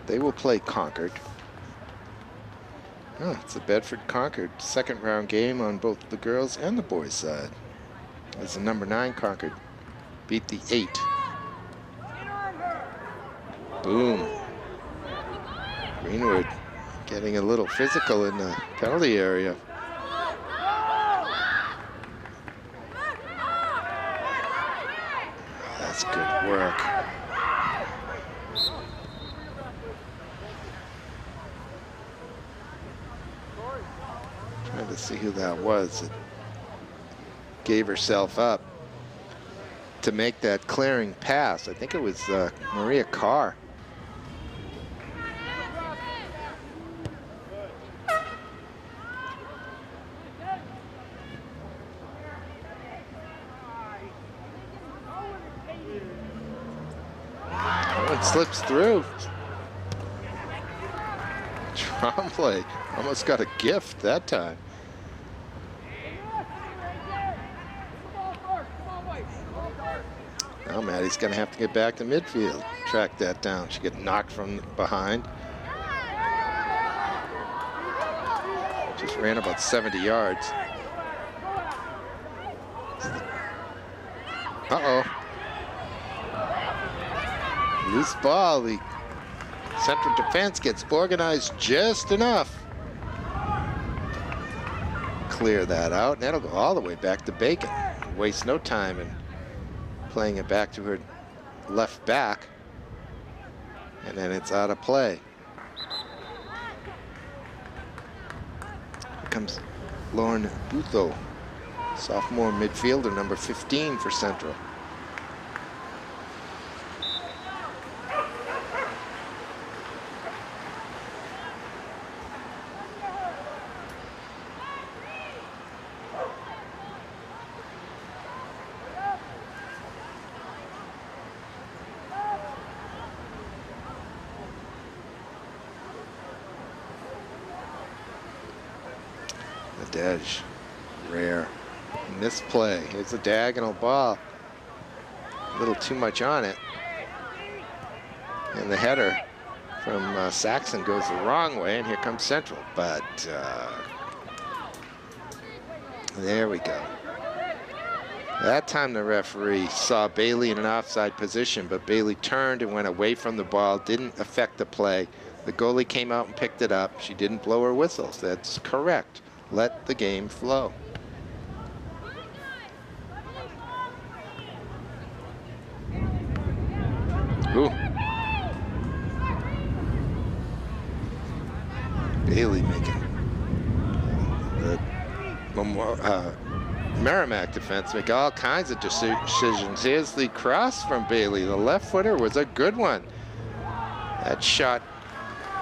They will play Concord. Oh, it's a Bedford-Concord second round game on both the girls and the boys' side. As the number 9 Concord beat the 8. Boom. Greenwood getting a little physical in the penalty area. That's good work. Trying to see who that was that gave herself up to make that clearing pass. I think it was Maria Carr. It slips through. Trombley almost got a gift that time. Now Maddie's going to have to get back to midfield, track that down. She get knocked from behind. Just ran about 70 yards. Uh-oh. Loose ball. The central defense gets organized just enough. Clear that out, and that'll go all the way back to Bacon. Waste no time in playing it back to her left back, and then it's out of play. Here comes Lauren Butho, sophomore midfielder, number 15 for Central. Nadej, rare. In this play, here's a diagonal ball. A little too much on it. And the header from Saxon goes the wrong way, and here comes Central. But there we go. That time the referee saw Bailey in an offside position, but Bailey turned and went away from the ball, didn't affect the play. The goalie came out and picked it up. She didn't blow her whistles. That's correct. Let the game flow. Ooh. Bailey making the Merrimack defense make all kinds of decisions. Here's the cross from Bailey. The left footer was a good one. That shot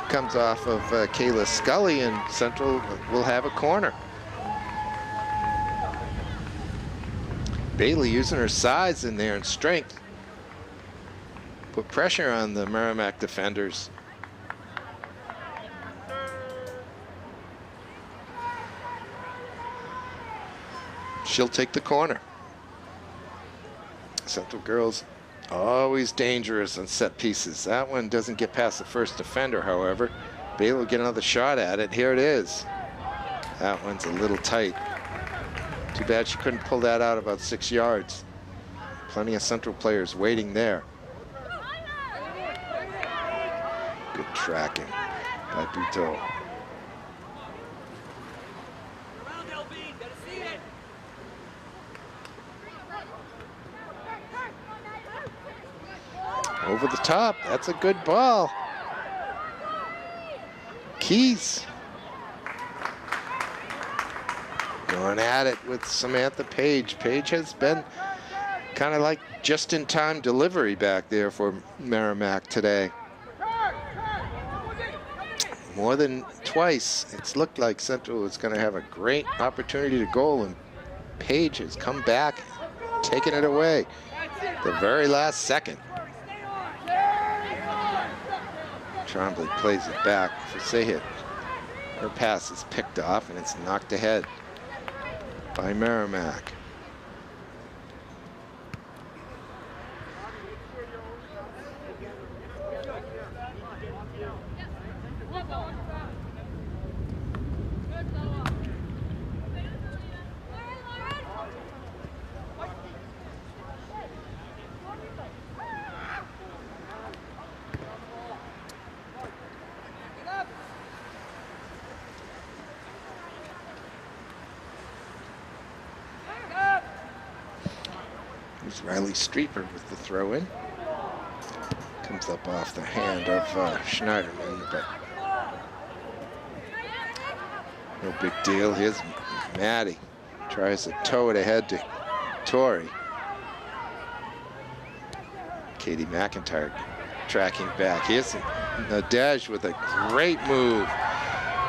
comes off of Kayla Scully, and Central will have a corner. Bailey using her size in there and strength. Put pressure on the Merrimack defenders. She'll take the corner. Central girls always dangerous on set pieces. That one doesn't get past the first defender, however. Bailey will get another shot at it. Here it is. That one's a little tight. Too bad she couldn't pull that out about 6 yards. Plenty of Central players waiting there. Good tracking by Buteau. Over the top. That's a good ball. Keys. Going at it with Samantha Page. Page has been kind of like just-in-time delivery back there for Merrimack today. More than twice, it's looked like Central was going to have a great opportunity to goal, and Page has come back, taking it away the very last second. Trombley plays it back for Sahit. Her pass is picked off, and it's knocked ahead by Merrimack. Riley Streeper with the throw in. Comes up off the hand of Schneiderman, but no big deal. Here's Maddie. Tries to tow it ahead to Tori. Katie McIntyre tracking back. Here's Nadej with a great move.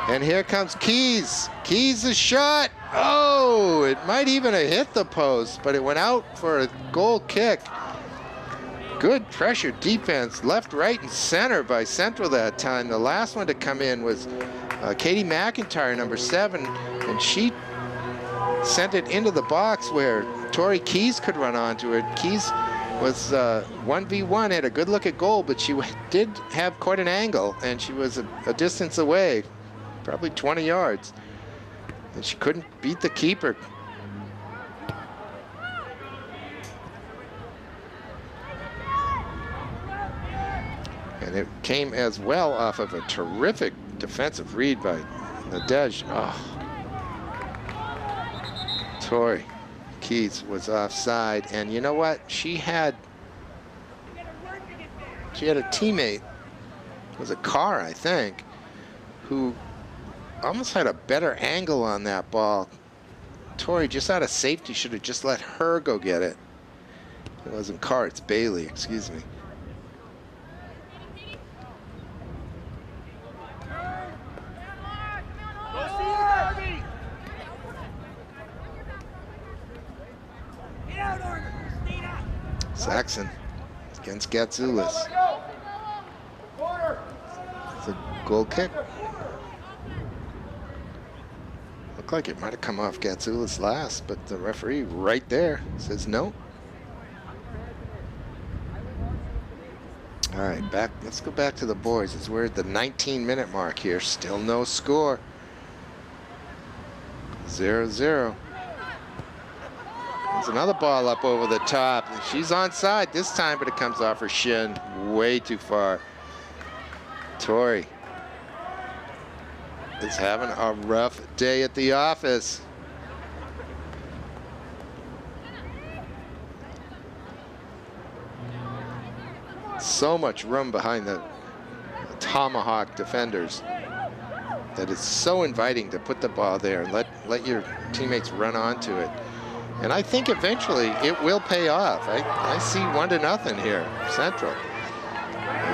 And here comes Keys. Keys' a shot. Oh, it might even have hit the post, but it went out for a goal kick. Good pressure defense, left, right, and center by Central that time. The last one to come in was Katie McIntyre, number 7, and she sent it into the box where Tori Keys could run onto it. Keys was 1v1, had a good look at goal, but she did have quite an angle, and she was a distance away, probably 20 yards. And she couldn't beat the keeper. And it came as well off of a terrific defensive read by Nadej. Oh. Tori Keys was offside, and you know what? She had a teammate, it was a car, I think, who almost had a better angle on that ball. Tori, just out of safety, should have just let her go get it. It wasn't Carr, it's Bailey, excuse me. Saxon against Gatsoulis. It's a goal kick. Looked like it might have come off Gatsoulis last, but the referee right there says no. All right, let's go back to the boys as we're at the 19-minute mark here. Still no score. 0-0. There's another ball up over the top. She's onside this time, but it comes off her shin way too far. Tori is having a rough day at the office. So much room behind the tomahawk defenders that it's so inviting to put the ball there and let your teammates run onto it. And I think eventually it will pay off. I see 1-0 here, Central.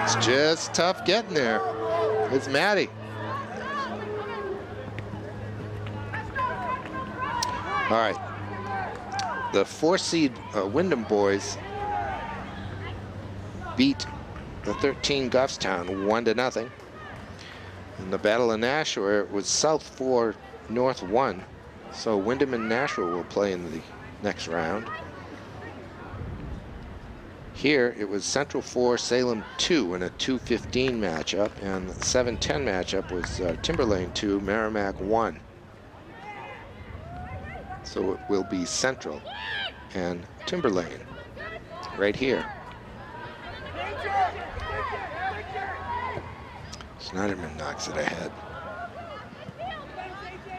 It's just tough getting there. It's Maddie. All right. The 4-seed Wyndham boys beat the 13 Goffstown 1-0. In the Battle of Nashua, it was South 4, North 1. So Wyndham and Nashua will play in the next round. Here it was Central 4, Salem 2 in a 2-15 matchup, and the 7-10 matchup was Timberlane 2, Merrimack 1. So it will be Central and Timberlane right here. Schneiderman knocks it ahead.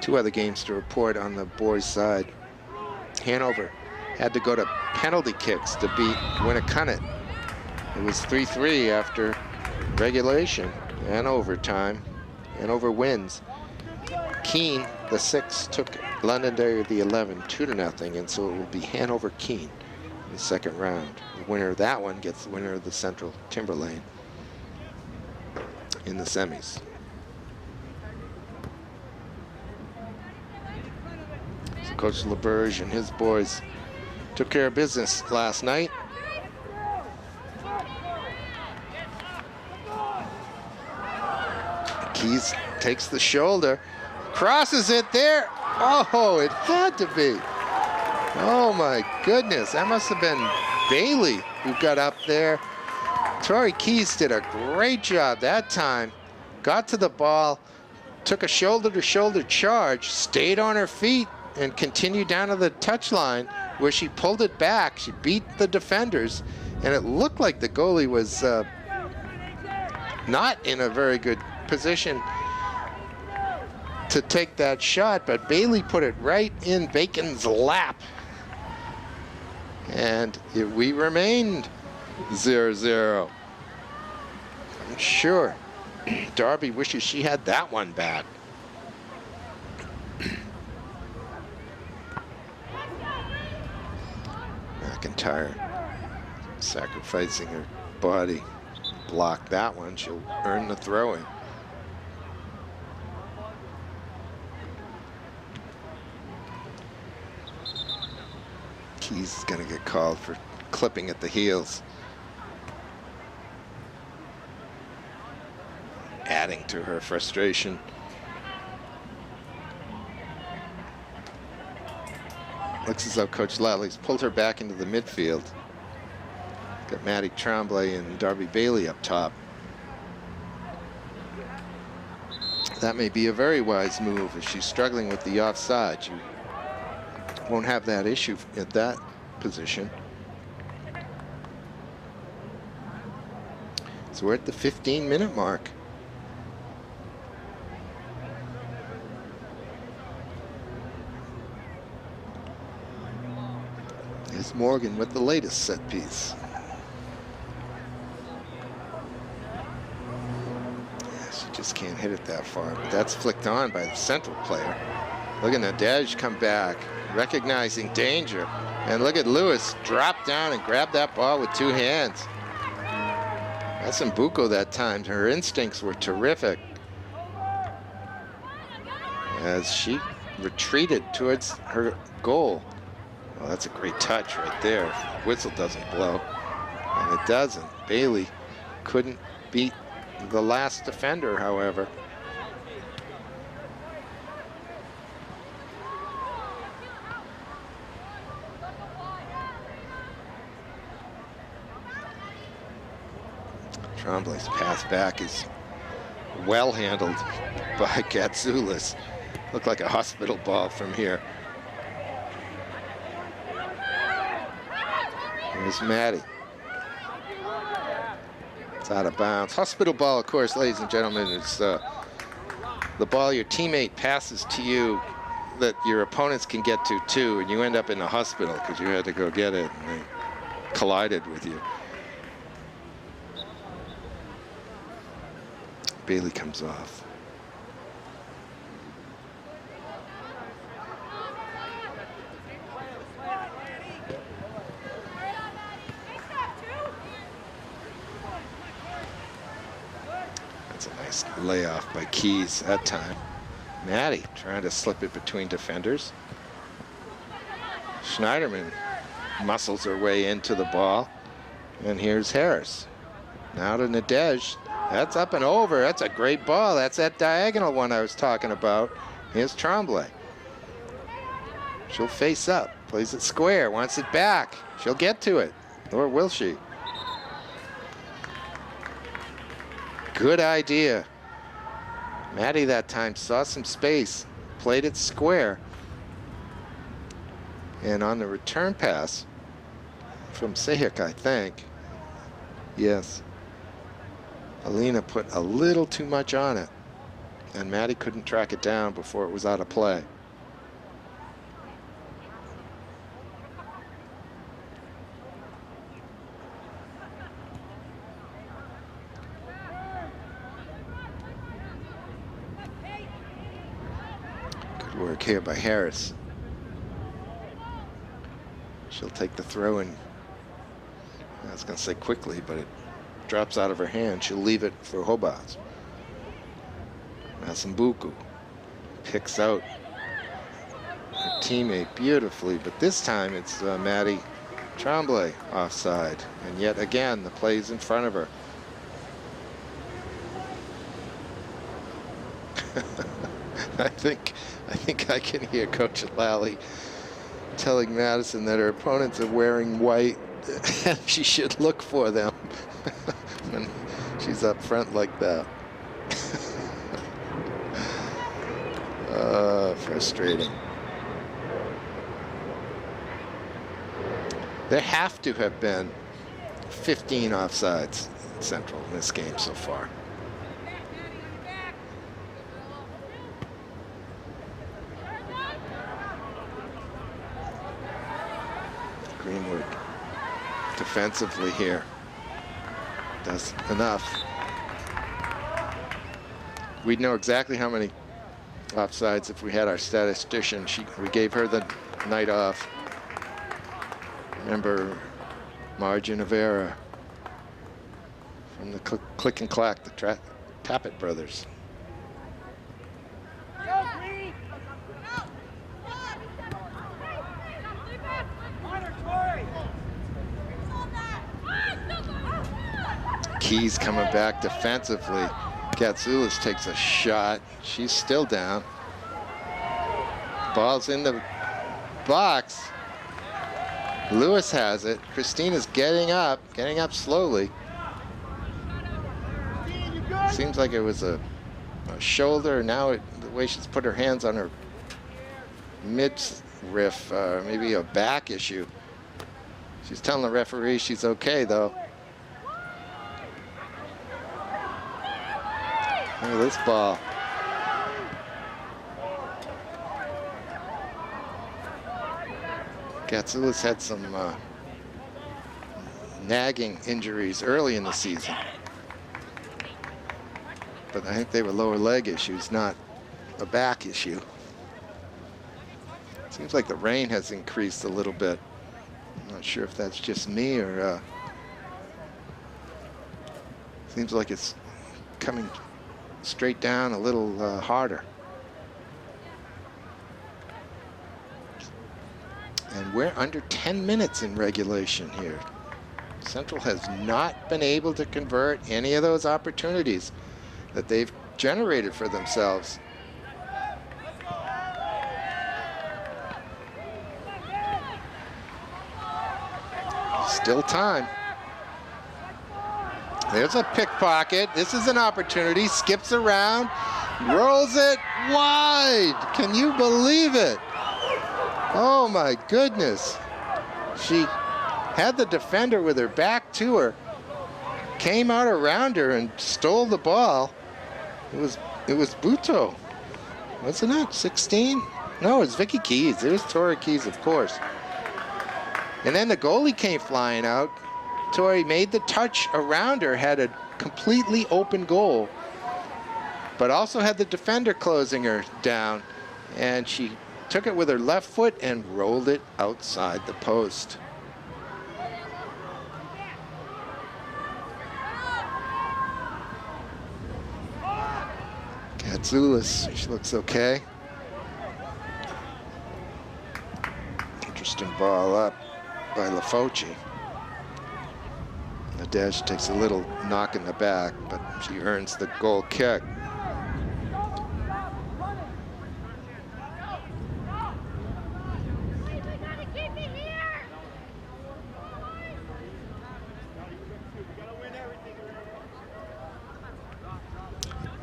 2 other games to report on the boys' side. Hanover had to go to penalty kicks to beat Winnacunnet It was 3-3 after regulation and overtime and over wins. Keene, the 6, took Londonderry, the 11, 2-0, and so it will be Hanover-Keene in the second round. The winner of that one gets the winner of the Central Timberlane in the semis. So Coach LeBurge and his boys took care of business last night. Keys takes the shoulder, crosses it there. Oh, it had to be. Oh my goodness, that must have been Bailey who got up there. Tori Keys did a great job that time. Got to the ball, took a shoulder-to-shoulder charge, stayed on her feet, and continued down to the touchline where she pulled it back. She beat the defenders, and it looked like the goalie was not in a very good position to take that shot, but Bailey put it right in Bacon's lap. And we remained 0-0. I'm sure Darby wishes she had that one back. McIntyre sacrificing her body. Block that one, she'll earn the throw-in. Keys is gonna get called for clipping at the heels. Adding to her frustration. Looks as though Coach Lally's pulled her back into the midfield. Got Maddie Tremblay and Darby Bailey up top. That may be a very wise move if she's struggling with the offside. You won't have that issue at that position. So we're at the 15-minute mark. Here's Morgan with the latest set piece. Yeah, she just can't hit it that far, but that's flicked on by the central player. Look at Nadej come back, recognizing danger. And look at Lewis drop down and grab that ball with 2 hands. That's Mbuko that time. Her instincts were terrific as she retreated towards her goal. Well, that's a great touch right there. Whistle doesn't blow, and it doesn't. Bailey couldn't beat the last defender, however. Tremblay's pass back is well handled by Katsoulis. Looked like a hospital ball from here. Here's Maddie. It's out of bounds. Hospital ball, of course, ladies and gentlemen, is the ball your teammate passes to you that your opponents can get to too, and you end up in the hospital because you had to go get it and they collided with you. Bailey comes off. That's a nice layoff by Keys that time. Maddie trying to slip it between defenders. Schneiderman muscles her way into the ball. And here's Harris. Now to Nadej. That's up and over. That's a great ball. That's that diagonal one I was talking about. Here's Tremblay. She'll face up. Plays it square. Wants it back. She'll get to it. Or will she? Good idea. Maddie that time saw some space. Played it square. And on the return pass from Sehik, I think. Yes. Alina put a little too much on it, and Maddie couldn't track it down before it was out of play. here by Harris. She'll take the throw in, I was going to say quickly, but it drops out of her hand. She'll leave it for Hobart. Masambuku picks out her teammate beautifully, but this time it's Maddie Tremblay offside, and yet again the play's in front of her. I think I can hear Coach Lally telling Madison that her opponents are wearing white and she should look for them when she's up front like that. Frustrating. There have to have been 15 offsides in Central in this game so far. Greenwood defensively here does enough. We'd know exactly how many offsides if we had our statistician. We gave her the night off. Remember margin of error from the click and clack, the Tappet brothers. Keys coming back defensively. Gatsoulis takes a shot. She's still down. Ball's in the box. Lewis has it. Christina's getting up slowly. Seems like it was a shoulder. Now the way she's put her hands on her midriff, maybe a back issue. She's telling the referee she's okay, though. Look at this ball. Gatsoulis had some nagging injuries early in the season, but I think they were lower leg issues, not a back issue. Seems like the rain has increased a little bit. I'm not sure if that's just me or seems like it's coming straight down a little harder. And we're under 10 minutes in regulation here. Central has not been able to convert any of those opportunities that they've generated for themselves. Still time. There's a pickpocket. This is an opportunity. Skips around, rolls it wide. Can you believe it? Oh my goodness. She had the defender with her back to her, came out around her and stole the ball. It was Buto, wasn't it? 16? No, it's Vicky Keys. It was Tori Keys, of course. And then the goalie came flying out. Tori made the touch around her, had a completely open goal, but also had the defender closing her down, and she took it with her left foot and rolled it outside the post. Gatsoulis, she looks okay. Interesting ball up by Lafoci. Nadej takes a little knock in the back, but she earns the goal kick.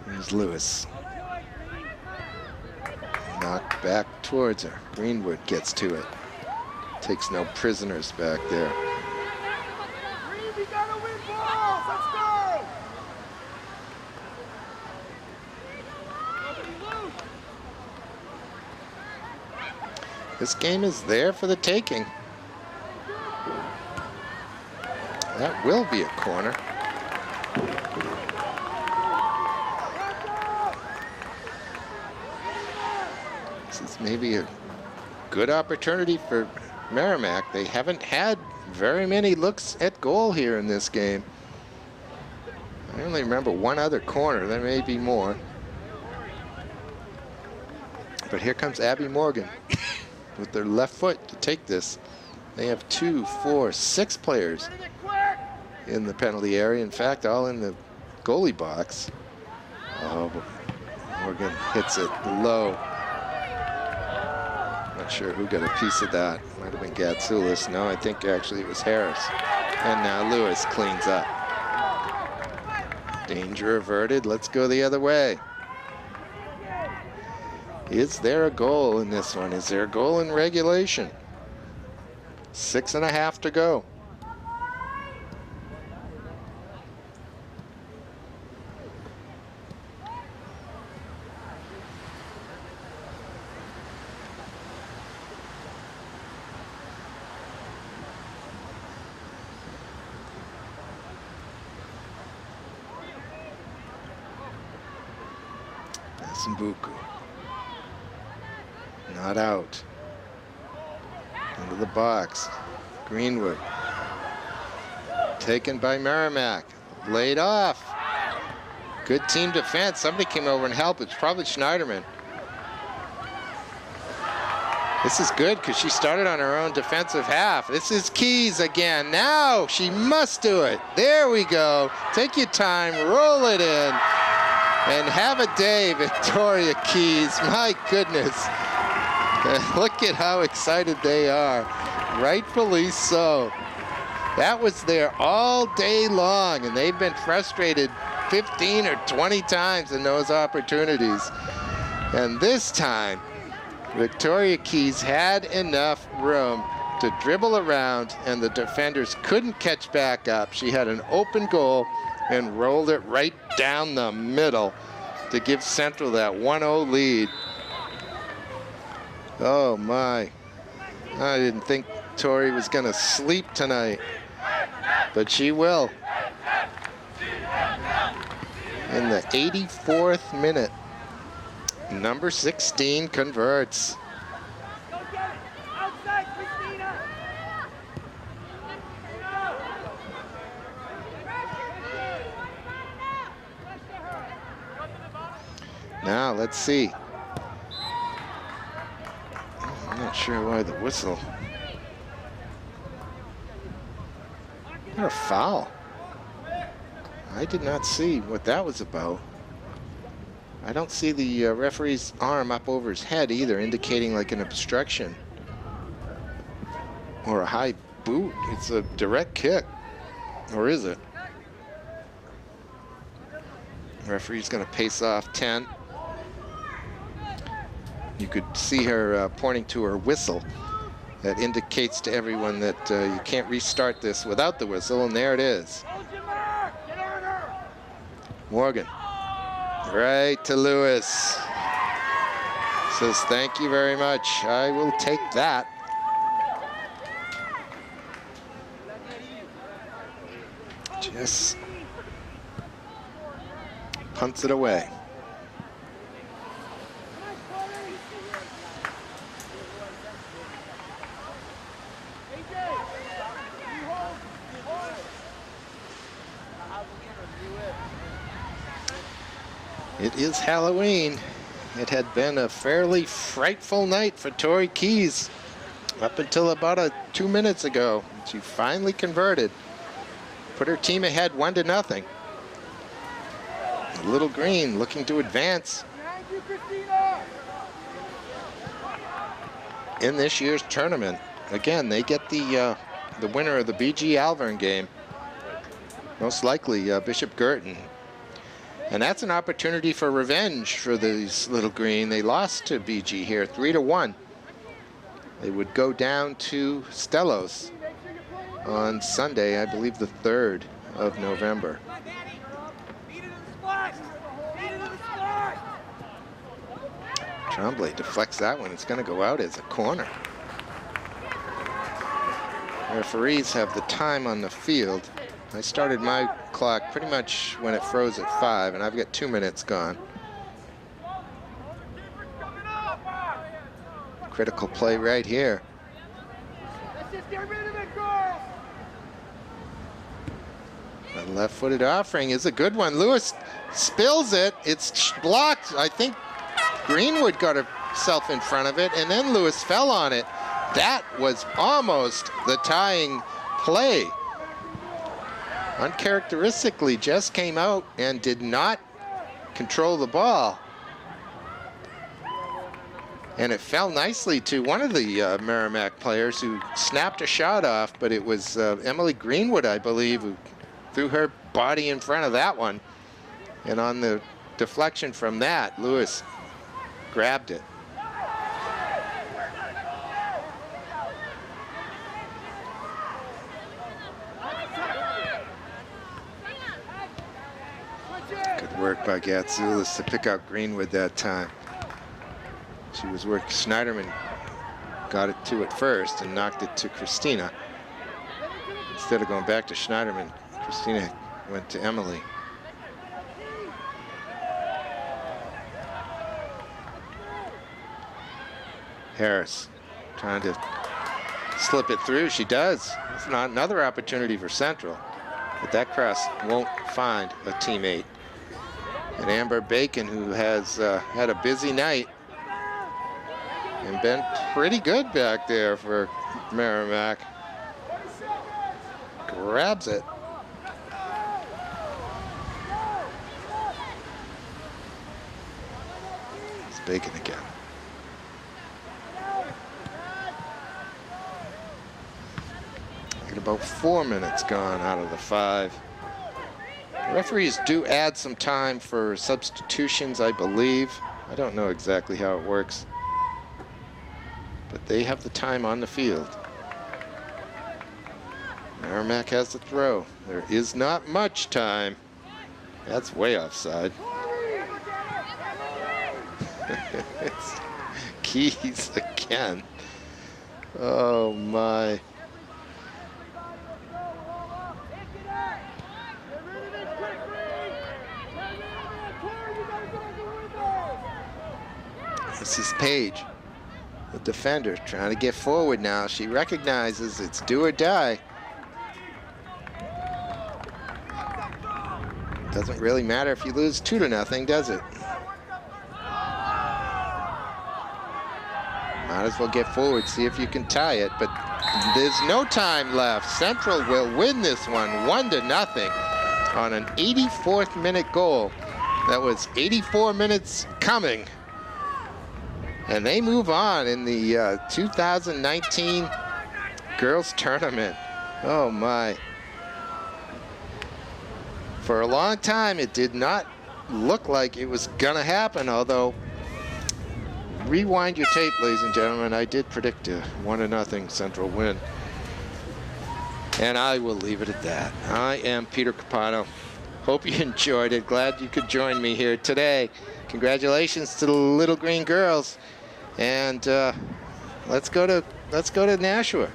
Here's Lewis. Knocked back towards her. Greenwood gets to it. Takes no prisoners back there. This game is there for the taking. That will be a corner. This is maybe a good opportunity for Merrimack. They haven't had very many looks at goal here in this game. I only remember one other corner. There may be more. But here comes Abby Morgan with their left foot to take this. They have 2, 4, 6 players in the penalty area. In fact, all in the goalie box. Oh, Morgan hits it low. Not sure who got a piece of that. Might have been Gatsoulis. No, I think actually it was Harris. And now Lewis cleans up. Danger averted. Let's go the other way. Is there a goal in this one? Is there a goal in regulation? 6.5 to go. Mbuku. Not out. Into the box. Greenwood. Taken by Merrimack. Laid off. Good team defense. Somebody came over and helped. It's probably Schneiderman. This is good because she started on her own defensive half. This is Keys again. Now she must do it. There we go. Take your time. Roll it in. And have a day, Victoria Keys. My goodness. Look at how excited they are. Rightfully so. That was there all day long, and they've been frustrated 15 or 20 times in those opportunities. And this time, Victoria Keys had enough room to dribble around, and the defenders couldn't catch back up. She had an open goal and rolled it right down the middle to give Central that 1-0 lead. Oh my. I didn't think Tori was gonna sleep tonight, but she will. In the 84th minute, number 16 converts. Now, let's see. I'm not sure why the whistle. What a foul. I did not see what that was about. I don't see the referee's arm up over his head either, indicating like an obstruction or a high boot. It's a direct kick, or is it? Referee's going to pace off 10. You could see her pointing to her whistle. That indicates to everyone that you can't restart this without the whistle, and there it is. Morgan, right to Lewis. Says, thank you very much. I will take that. Just punts it away. It is Halloween. It had been a fairly frightful night for Tori Keys up until about 2 minutes ago. She finally converted, put her team ahead 1-0. Little Green looking to advance in this year's tournament. Again, they get the winner of the BG Alvern game, most likely Bishop Girton. And that's an opportunity for revenge for these Little Green. They lost to BG here 3-1. They would go down to Stellos on Sunday, I believe the 3rd of November. Tremblay deflects that one. It's going to go out as a corner. Referees have the time on the field. I started my clock pretty much when it froze at 5, and I've got 2 minutes gone. Critical play right here. Let's just get rid of it, girls. A left-footed offering is a good one. Lewis spills it. It's blocked. I think Greenwood got herself in front of it, and then Lewis fell on it. That was almost the tying play. Uncharacteristically, Jess came out and did not control the ball. And it fell nicely to one of the Merrimack players who snapped a shot off, but it was Emily Greenwood, I believe, who threw her body in front of that one. And on the deflection from that, Lewis grabbed it. Good work by Gatsoulis to pick out Greenwood that time. She was working. Schneiderman got it to it first and knocked it to Christina. Instead of going back to Schneiderman, Christina went to Emily. Harris trying to slip it through. She does. It's not another opportunity for Central, but that cross won't find a teammate. And Amber Bacon, who has had a busy night and been pretty good back there for Merrimack, grabs it. It's Bacon again. About 4 minutes gone out of the 5. The referees do add some time for substitutions, I believe. I don't know exactly how it works, but they have the time on the field. Merrimack has the throw. There is not much time. That's way offside. It's Keys again. Oh my. This is Page, the defender, trying to get forward now. She recognizes it's do or die. Doesn't really matter if you lose 2-0, does it? Might as well get forward, see if you can tie it, but there's no time left. Central will win this one 1-0 on an 84th minute goal. That was 84 minutes coming. And they move on in the 2019 girls tournament. Oh my. For a long time, it did not look like it was gonna happen, although rewind your tape, ladies and gentlemen. I did predict a 1-0 Central win. And I will leave it at that. I am Peter Capano. Hope you enjoyed it. Glad you could join me here today. Congratulations to the Little Green Girls. And let's go to Nashua.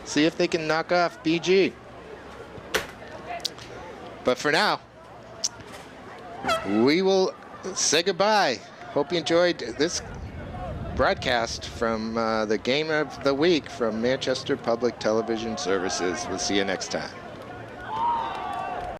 See if they can knock off BG. But for now, we will say goodbye. Hope you enjoyed this broadcast from the Game of the Week from Manchester Public Television Services. We'll see you next time.